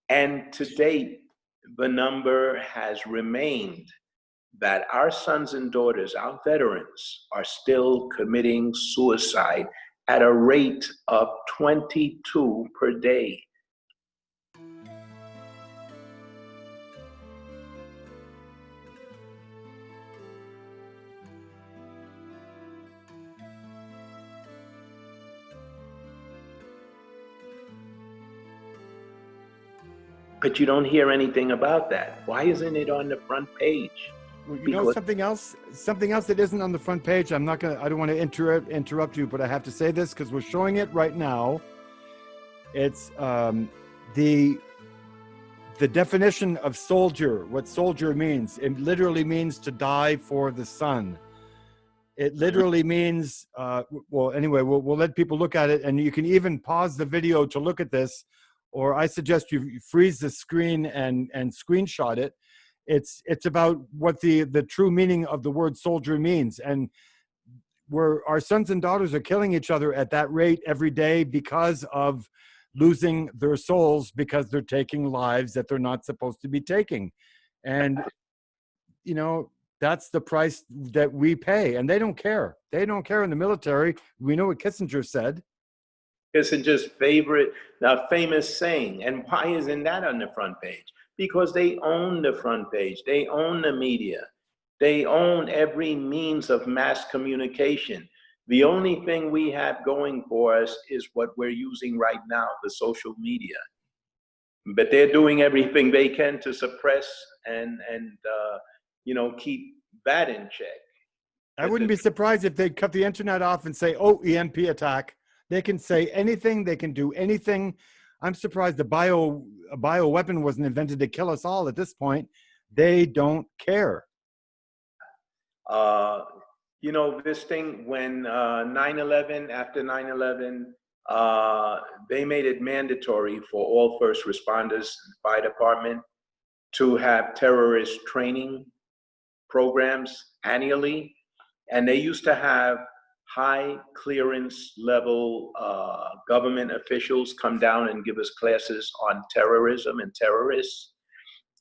And to date, the number has remained that our sons and daughters, our veterans, are still committing suicide at a rate of 22 per day. But you don't hear anything about that. Why isn't it on the front page? Well, Because something else that isn't on the front page. I don't want to interrupt you, but I have to say this because we're showing it right now. It's the definition of soldier, what soldier means. It literally means to die for the sun. It literally means, well, anyway, we'll let people look at it, and you can even pause the video to look at this, or I suggest you freeze the screen and screenshot it. It's about what the true meaning of the word soldier means, and where our sons and daughters are killing each other at that rate every day because of losing their souls because they're taking lives that they're not supposed to be taking. And, you know, that's the price that we pay. And they don't care. They don't care in the military. We know what Kissinger said. Kissinger's favorite, famous saying. And why isn't that on the front page? Because they own the front page. They own the media. They own every means of mass communication. The only thing we have going for us is what we're using right now, the social media. But they're doing everything they can to suppress and keep that in check. I wouldn't be surprised if they cut the internet off and say, oh, EMP attack. They can say anything. They can do anything. I'm surprised a bioweapon wasn't invented to kill us all at this point. They don't care. This thing when 9/11, after 9/11, they made it mandatory for all first responders and fire department to have terrorist training programs annually. And they used to have high clearance level government officials come down and give us classes on terrorism and terrorists.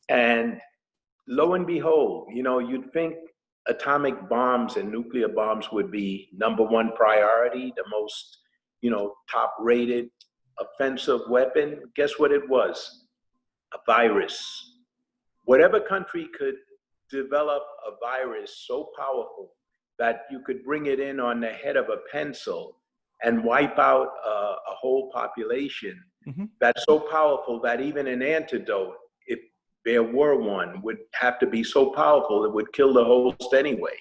And lo and behold, you'd think atomic bombs and nuclear bombs would be #1 priority, the most, top rated offensive weapon. Guess what it was? A virus. Whatever country could develop a virus so powerful that you could bring it in on the head of a pencil and wipe out a whole population, that's so powerful that even an antidote, if there were one, would have to be so powerful it would kill the host anyway.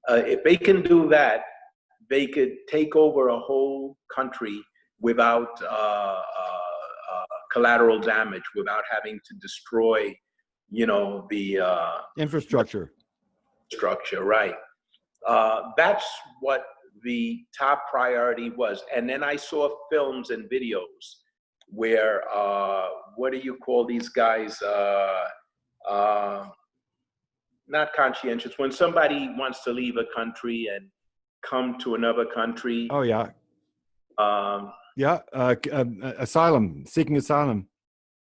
If they can do that, they could take over a whole country without collateral damage, without having to destroy, the infrastructure. Right. That's what the top priority was. And then I saw films and videos where, what do you call these guys? Not conscientious. When somebody wants to leave a country and come to another country. Oh, yeah. Asylum, seeking asylum.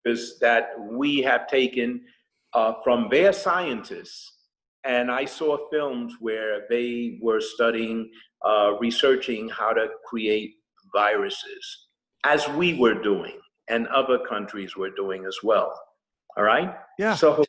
Is that we have taken from their scientists. And I saw films where they were studying, researching how to create viruses, as we were doing, and other countries were doing as well. All right? Yeah. So,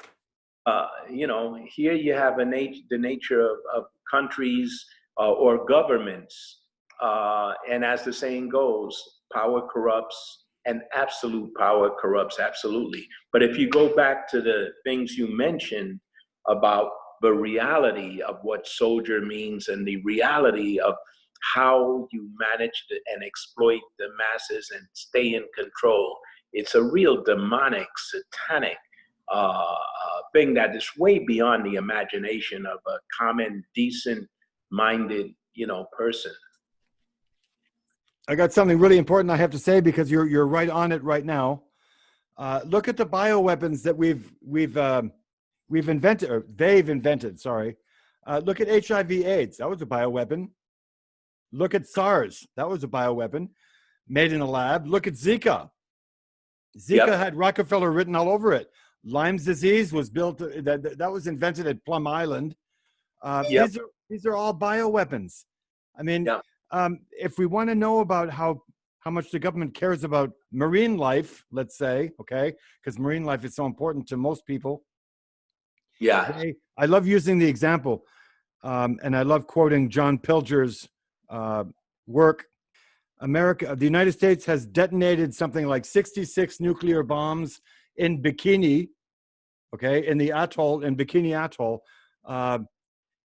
here you have the nature of countries or governments. And as the saying goes, power corrupts, and absolute power corrupts absolutely. But if you go back to the things you mentioned about the reality of what soldier means and the reality of how you manage to and exploit the masses and stay in control, it's a real demonic, satanic thing that is way beyond the imagination of a common, decent-minded, person. I got something really important I have to say because you're right on it right now. Look at the bioweapons that we've invented, or they've invented, sorry. Look at HIV/AIDS, that was a bioweapon. Look at SARS, that was a bioweapon made in a lab. Look at Zika. Zika had Rockefeller written all over it. Lyme's disease was built, that was invented at Plum Island. These are all bioweapons. I mean, if we want to know about how much the government cares about marine life, let's say, okay, because marine life is so important to most people. Yeah. I love using the example, and I love quoting John Pilger's work. The United States has detonated something like 66 nuclear bombs in Bikini, okay, in the atoll, in Bikini Atoll.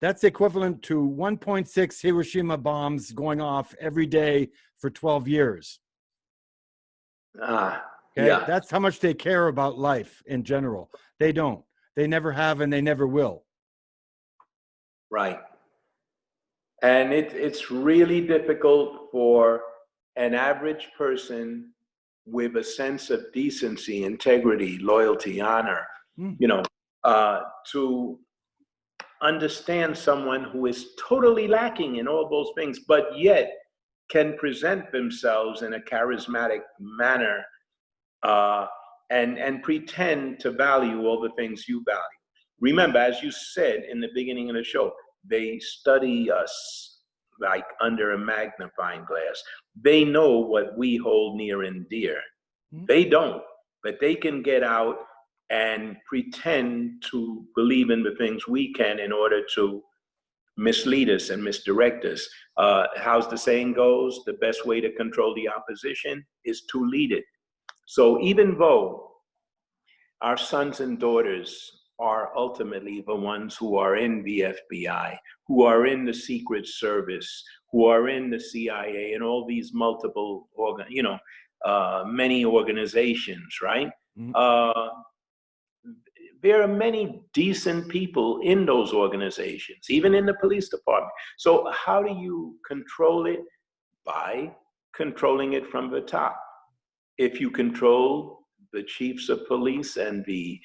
That's equivalent to 1.6 Hiroshima bombs going off every day for 12 years. Okay? Yeah. That's how much they care about life in general. They don't. They never have, and they never will. Right. And it's really difficult for an average person with a sense of decency, integrity, loyalty, honor, to understand someone who is totally lacking in all those things, but yet can present themselves in a charismatic manner, and pretend to value all the things you value. Remember, as you said in the beginning of the show, they study us like under a magnifying glass. They know what we hold near and dear. They don't, but they can get out and pretend to believe in the things we can in order to mislead us and misdirect us. How's the saying goes? The best way to control the opposition is to lead it. So even though our sons and daughters are ultimately the ones who are in the FBI, who are in the Secret Service, who are in the CIA, and all these multiple, many organizations, right? There are many decent people in those organizations, even in the police department. So how do you control it? By controlling it from the top. If you control the chiefs of police and the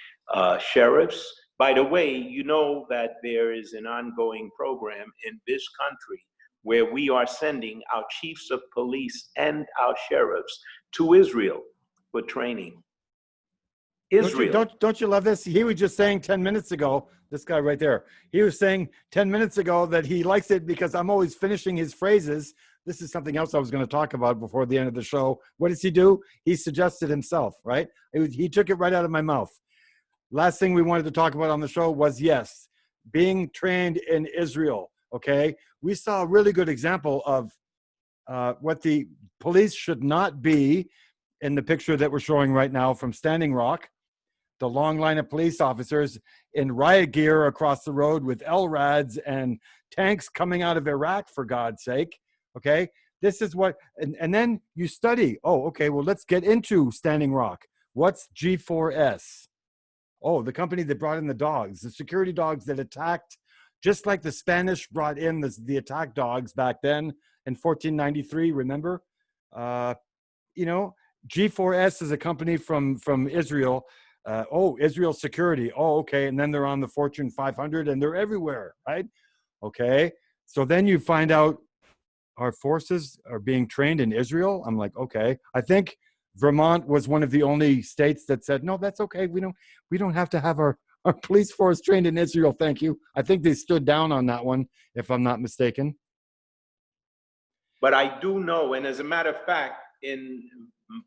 sheriffs, by the way, you know that there is an ongoing program in this country where we are sending our chiefs of police and our sheriffs to Israel for training. Israel. Don't you love this? He was just saying 10 minutes ago, this guy right there, he was saying 10 minutes ago that he likes it because I'm always finishing his phrases. This is something else I was going to talk about before the end of the show. What does he do? He suggested himself, right? He took it right out of my mouth. Last thing we wanted to talk about on the show was, yes, being trained in Israel, okay? We saw a really good example of what the police should not be in the picture that we're showing right now from Standing Rock. The long line of police officers in riot gear across the road with LRADs and tanks coming out of Iraq, for God's sake. Okay, this is what, and then you study. Oh, okay, well, let's get into Standing Rock. What's G4S? Oh, the company that brought in the dogs, the security dogs that attacked, just like the Spanish brought in the attack dogs back then in 1493, remember? G4S is a company from Israel. Israel Security. Oh, okay. And then they're on the Fortune 500 and they're everywhere, right? Okay. So then you find out our forces are being trained in Israel. I'm like, okay. I think Vermont was one of the only states that said, no, that's okay. We don't have to have our police force trained in Israel. Thank you. I think they stood down on that one, if I'm not mistaken. But I do know, and as a matter of fact, in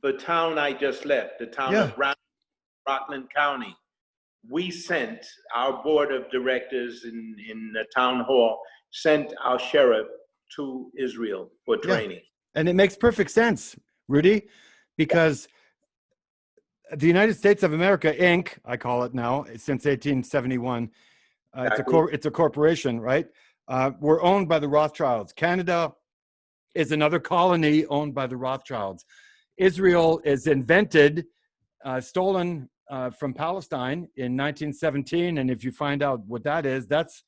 the town I just left, the town of Rockland County, we sent our board of directors in the town hall, sent our sheriff to Israel for training. And it makes perfect sense, Rudy, because the United States of America, Inc., I call it now, since 1871, it's a corporation, right? We're owned by the Rothschilds. Canada is another colony owned by the Rothschilds. Israel is invented, stolen from Palestine in 1917, and if you find out what that is, that's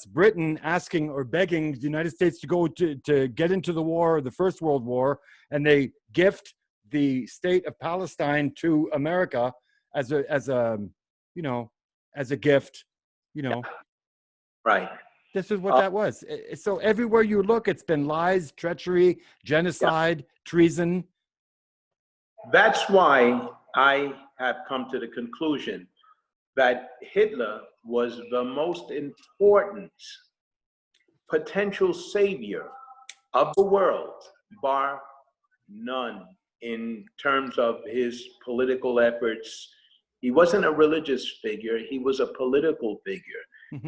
Britain asking or begging the United States to go to get into the war, the First World War, and they gift the state of Palestine to America as a gift, Right. This is what that was. So everywhere you look, it's been lies, treachery, genocide, treason. That's why I have come to the conclusion that Hitler was the most important potential savior of the world, bar none, in terms of his political efforts. He wasn't a religious figure, he was a political figure,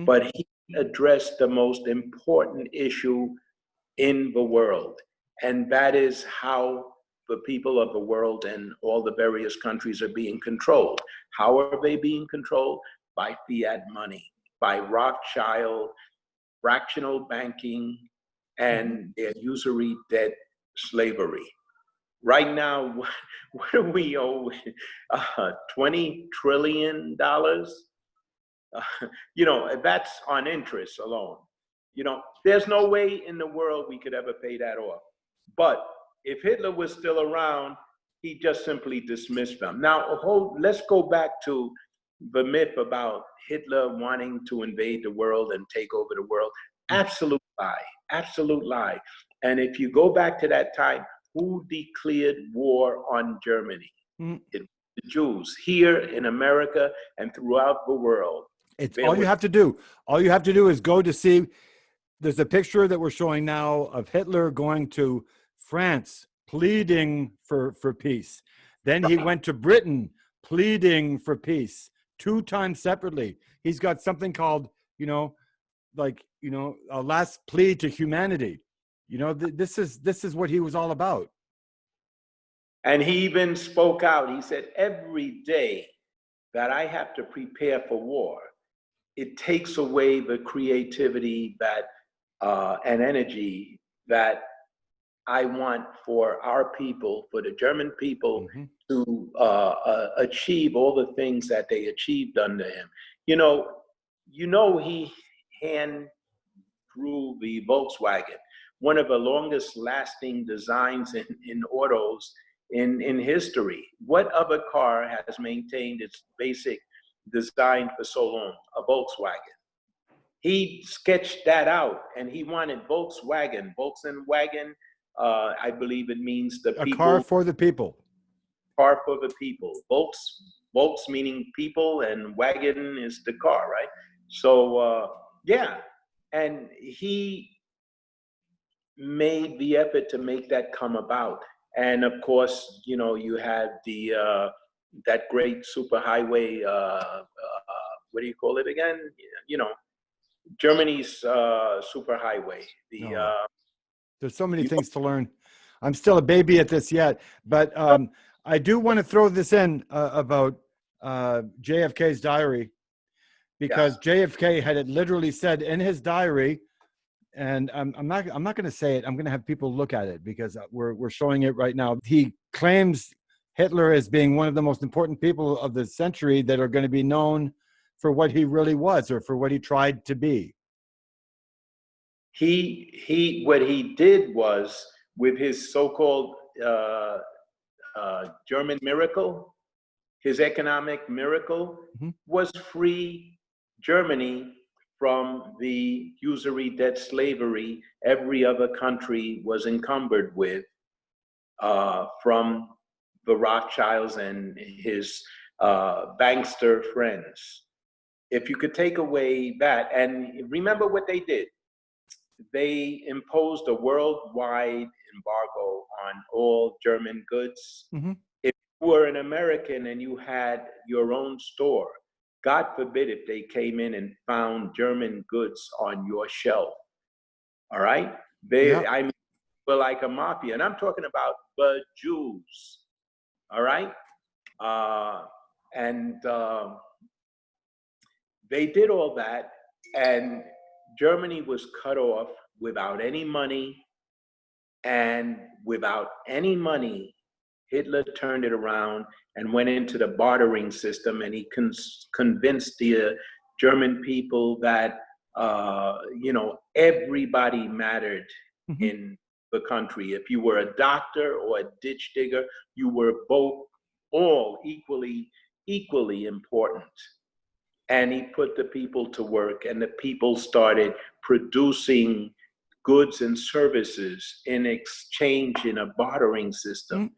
but he addressed the most important issue in the world, and that is how the people of the world and all the various countries are being controlled. How are they being controlled? By fiat money, by Rothschild, fractional banking, and their usury debt slavery. Right now, what do we owe? $20 trillion? That's on interest alone. There's no way in the world we could ever pay that off. But if Hitler was still around, he just simply dismissed them. Now, let's go back to the myth about Hitler wanting to invade the world and take over the world. Absolute lie, absolute lie. And if you go back to that time, who declared war on Germany? Mm. It was the Jews here in America and throughout the world. It's There all you was have to do. All you have to do is go to see. There's a picture that we're showing now of Hitler going to France, pleading for peace. Then he went to Britain, pleading for peace, 2 times separately. He's got something called, a last plea to humanity. This is what he was all about. And he even spoke out. He said, every day that I have to prepare for war, it takes away the creativity that and energy that I want for our people, for the German people, Mm-hmm. to achieve all the things that they achieved under him. He hand drew the Volkswagen, one of the longest lasting designs in autos in history. What other car has maintained its basic design for so long? A Volkswagen. He sketched that out, and he wanted Volkswagen. Volkswagen, I believe it means the A people. car for the people. Car for the people. Volks meaning people, and wagon is the car, right? So yeah, and he made the effort to make that come about. And of course, you had the that great superhighway. What do you call it again? Germany's superhighway. There's so many things to learn. I'm still a baby at this yet, but I do want to throw this in about JFK's diary, because JFK had it literally said in his diary, and I'm not going to say it. I'm going to have people look at it because we're showing it right now. He claims Hitler as being one of the most important people of the century that are going to be known for what he really was, or for what he tried to be. What he did was, with his so-called German miracle, his economic miracle, Mm-hmm. was free Germany from the usury debt slavery every other country was encumbered with, from the Rothschilds and his bankster friends. If you could take away that, and remember what they did. They imposed a worldwide embargo on all German goods. Mm-hmm. If you were an American and you had your own store, God forbid if they came in and found German goods on your shelf. All right? I mean, were like a mafia. And I'm talking about the Jews. All right? And they did all that. And Germany was cut off without any money. And without any money, Hitler turned it around and went into the bartering system, and he convinced the German people that everybody mattered Mm-hmm. in the country. If you were a doctor or a ditch digger, you were both all equally important. And he put the people to work, and the people started producing goods and services in exchange in a bartering system. Mm-hmm.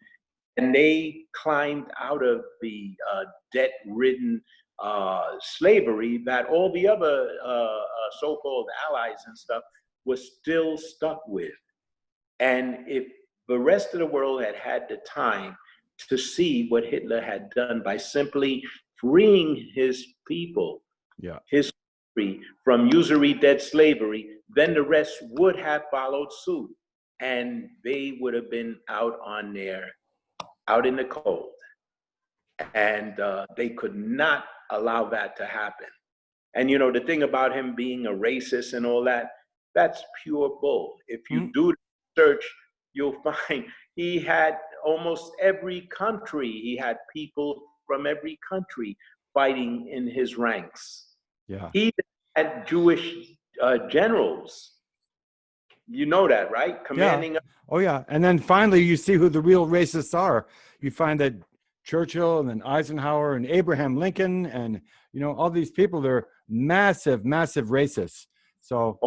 And they climbed out of the debt-ridden slavery that all the other so-called allies and stuff were still stuck with. And if the rest of the world had had the time to see what Hitler had done by simply freeing his people, his country, from usury debt slavery, then the rest would have followed suit, and they would have been out in the cold. And they could not allow that to happen. And the thing about him being a racist and all that, that's pure bull. If you do the research, you'll find he had almost every country. He had people from every country fighting in his ranks. Yeah. He had Jewish generals. You know that, right? Commanding. Yeah. Oh, yeah. And then finally, you see who the real racists are. You find that Churchill and then Eisenhower and Abraham Lincoln and, all these people, they're massive, massive racists. So.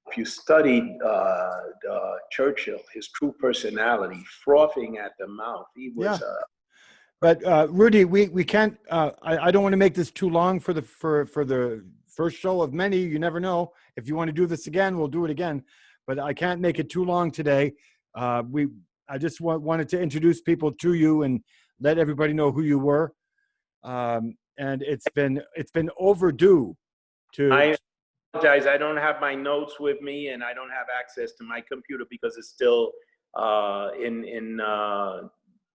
if you studied Churchill, his true personality, frothing at the mouth, he Yeah. was But Rudy, we can't. I don't want to make this too long for the first show of many. You never know. If you want to do this again, we'll do it again. But I can't make it too long today. I just wanted to introduce people to you and let everybody know who you were. And it's been overdue. I apologize. I don't have my notes with me, and I don't have access to my computer because it's still in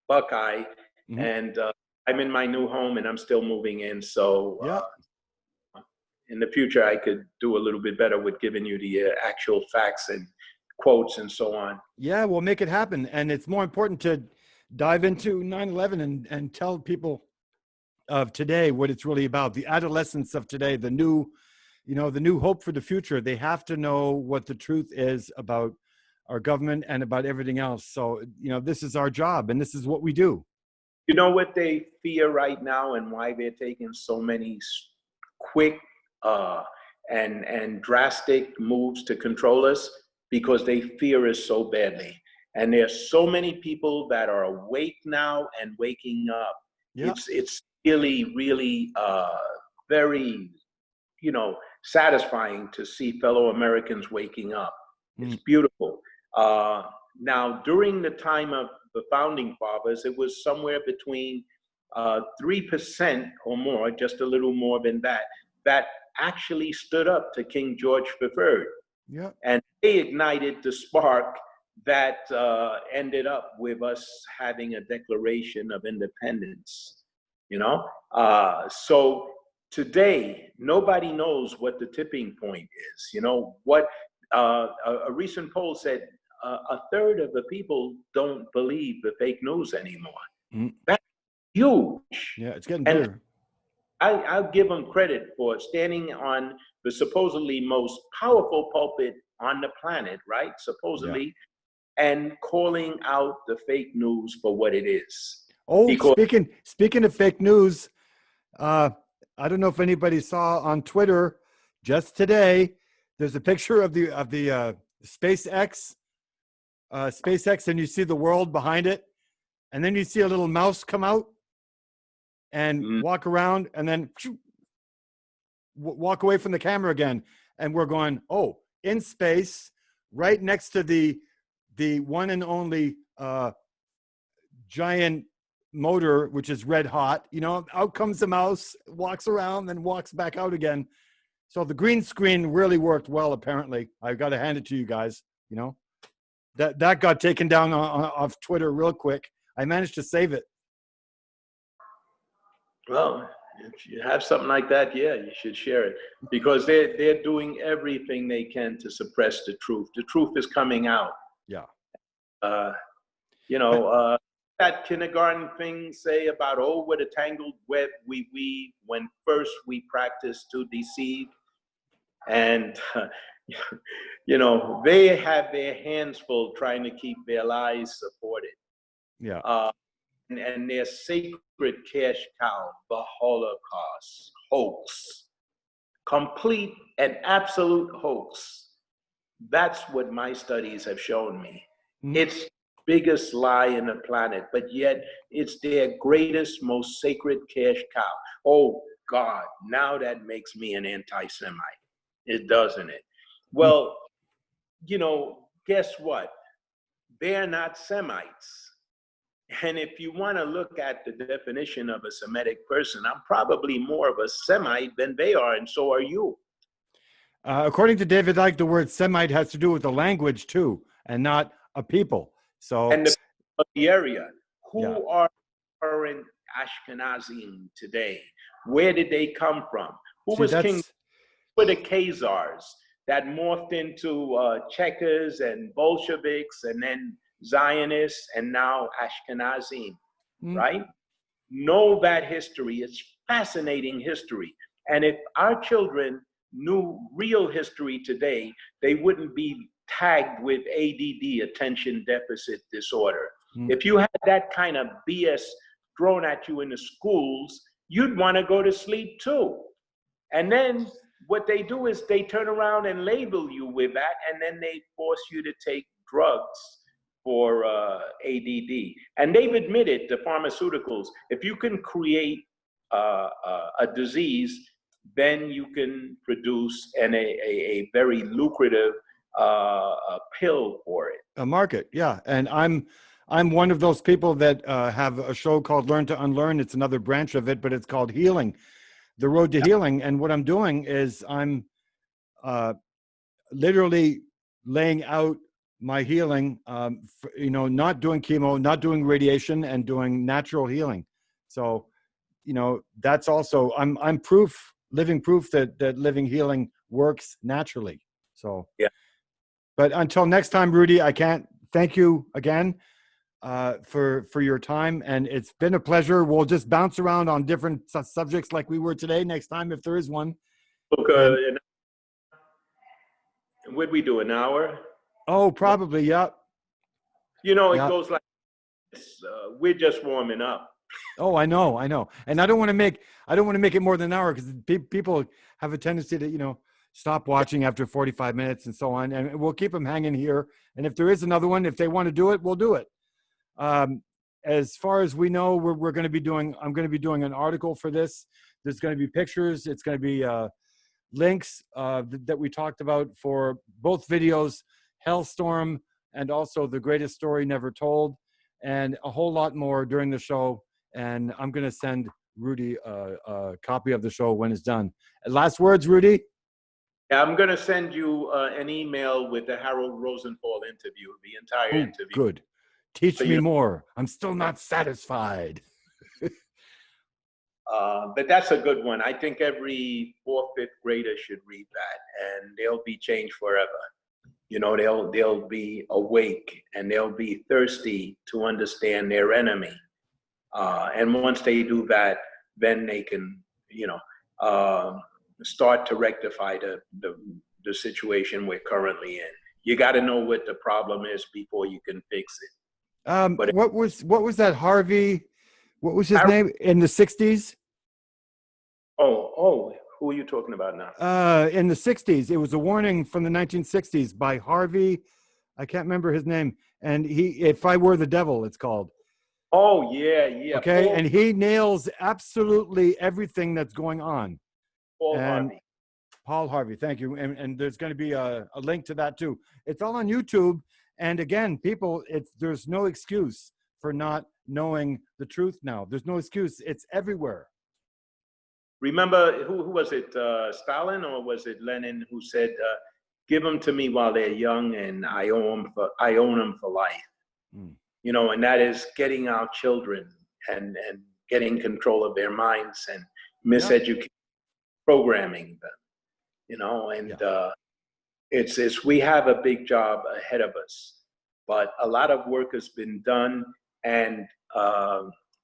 Buckeye, Mhm. and I'm in my new home, and I'm still moving in. So Yeah. in the future, I could do a little bit better with giving you the actual facts and quotes and so on. Yeah, we'll make it happen. And it's more important to dive into 9/11 and tell people of today what it's really about, the adolescence of today, the new hope for the future. They have to know what the truth is about our government and about everything else. So, this is our job and this is what we do. You know what they fear right now and why they're taking so many quick and drastic moves to control us? Because they fear us so badly. And there's so many people that are awake now and waking up. Yeah. It's really, really very, satisfying to see fellow Americans waking up. It's beautiful. Now, during the time of the founding fathers, it was somewhere between 3% or more, just a little more than that, that actually stood up to King George III. Yeah. And they ignited the spark that ended up with us having a Declaration of Independence, So today, nobody knows what the tipping point is. What a recent poll said, a third of the people don't believe the fake news anymore. Mm. That's huge. Yeah, it's getting And bigger. I'll give them credit for standing on the supposedly most powerful pulpit on the planet, right? Supposedly, and calling out the fake news for what it is. Oh, Because speaking of fake news, I don't know if anybody saw on Twitter just today. There's a picture of the SpaceX, and you see the world behind it, and then you see a little mouse come out and walk around, and then walk away from the camera again. And we're going, oh, in space, right next to the one and only giant motor, which is red hot. Out comes the mouse, walks around, then walks back out again. So the green screen really worked well, apparently. I've got to hand it to you guys. That got taken down off Twitter real quick. I managed to save it. Well, if you have something like that, yeah, you should share it, because they're doing everything they can to suppress the truth. The truth is coming out. Yeah. That kindergarten thing say about, oh, what a tangled web we weave when first we practice to deceive. And, they have their hands full trying to keep their lies supported. Yeah. And their sacred cash cow, the Holocaust hoax, complete and absolute hoax. That's what my studies have shown me. It's the biggest lie in the planet, but yet it's their greatest, most sacred cash cow. Oh God, now that makes me an anti-Semite. It doesn't it? Well, guess what? They're not Semites. And if you want to look at the definition of a Semitic person, I'm probably more of a Semite than they are, and so are you. According to David Icke, the word Semite has to do with the language too, and not a people. So, and the area, who are current Ashkenazim today? Where did they come from? Who was king? Who were the Khazars that morphed into Checkers and Bolsheviks and then Zionists and now Ashkenazim, right? Know that history. It's fascinating history. And if our children knew real history today, they wouldn't be tagged with ADD, attention deficit disorder. If you had that kind of BS thrown at you in the schools, you'd want to go to sleep too. And then what they do is they turn around and label you with that, and then they force you to take drugs for ADD. And they've admitted, the pharmaceuticals, if you can create a disease, then you can produce a very lucrative pill for it. A market, yeah. And I'm one of those people that have a show called Learn to Unlearn. It's another branch of it, but it's called Healing, The Road to Healing. And what I'm doing is I'm literally laying out my healing, not doing chemo, not doing radiation, and doing natural healing. So, that's also, I'm proof, living proof that living healing works naturally. So, yeah. But until next time, Rudy, I can't thank you again for your time, and it's been a pleasure. We'll just bounce around on different subjects like we were today. Next time, if there is one. Look, what'd we do, an hour? Oh, probably, yeah. It goes like this. We're just warming up. Oh, I know. And I don't want to make it more than an hour, because people have a tendency to, stop watching after 45 minutes and so on. And we'll keep them hanging here. And if there is another one, if they want to do it, we'll do it. As far as we know, I'm going to be doing an article for this. There's going to be pictures. It's going to be links that we talked about for both videos, Hellstorm and also The Greatest Story Never Told, and a whole lot more during the show. And I'm going to send Rudy a copy of the show when it's done. Last words, Rudy? Yeah, I'm going to send you an email with the Harold Rosenthal interview, the entire interview. Good. Teach me more. I'm still not satisfied. But that's a good one. I think every 4th, 5th grader should read that, and they'll be changed forever. They'll be awake, and they'll be thirsty to understand their enemy. And once they do that, then they can, start to rectify the situation we're currently in. You got to know what the problem is before you can fix it. But what was that Harvey? What was his name in the 60s? Oh, who are you talking about now? In the 60s, it was a warning from the 1960s by Harvey. I can't remember his name. And If I Were the Devil, it's called. Oh, yeah. Okay, and he nails absolutely everything that's going on. Paul Harvey, thank you. And there's going to be a link to that too. It's all on YouTube. And again, people, there's no excuse for not knowing the truth now. There's no excuse. It's everywhere. Remember, who was it, Stalin, or was it Lenin, who said, give them to me while they're young, and I own them for life. And that is getting our children and getting control of their minds and miseducating, programming them, it's we have a big job ahead of us, but a lot of work has been done, and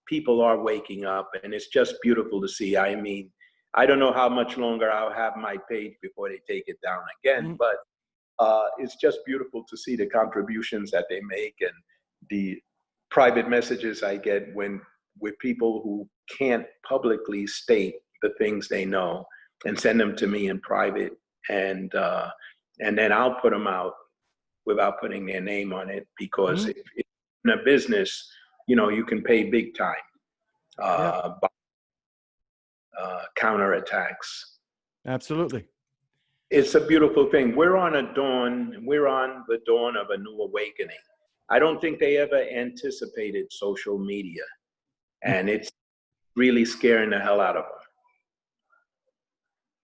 people are waking up, and it's just beautiful to see. I mean, I don't know how much longer I'll have my page before they take it down again, but it's just beautiful to see the contributions that they make, and the private messages I get with people who can't publicly state the things they know, and send them to me in private, and then I'll put them out without putting their name on it, because if in a business, you can pay big time by counterattacks. Absolutely. It's a beautiful thing. We're on the dawn of a new awakening. I don't think they ever anticipated social media, and it's really scaring the hell out of them.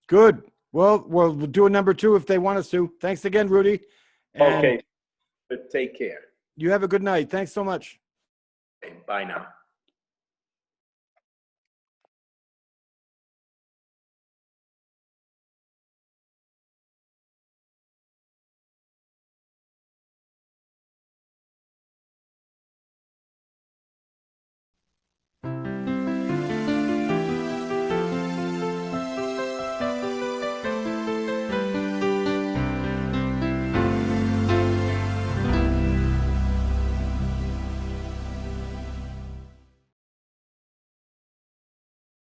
Good. Well, we'll do a number 2 if they want us to. Thanks again, Rudy. And okay. Take care. You have a good night. Thanks so much. Bye now.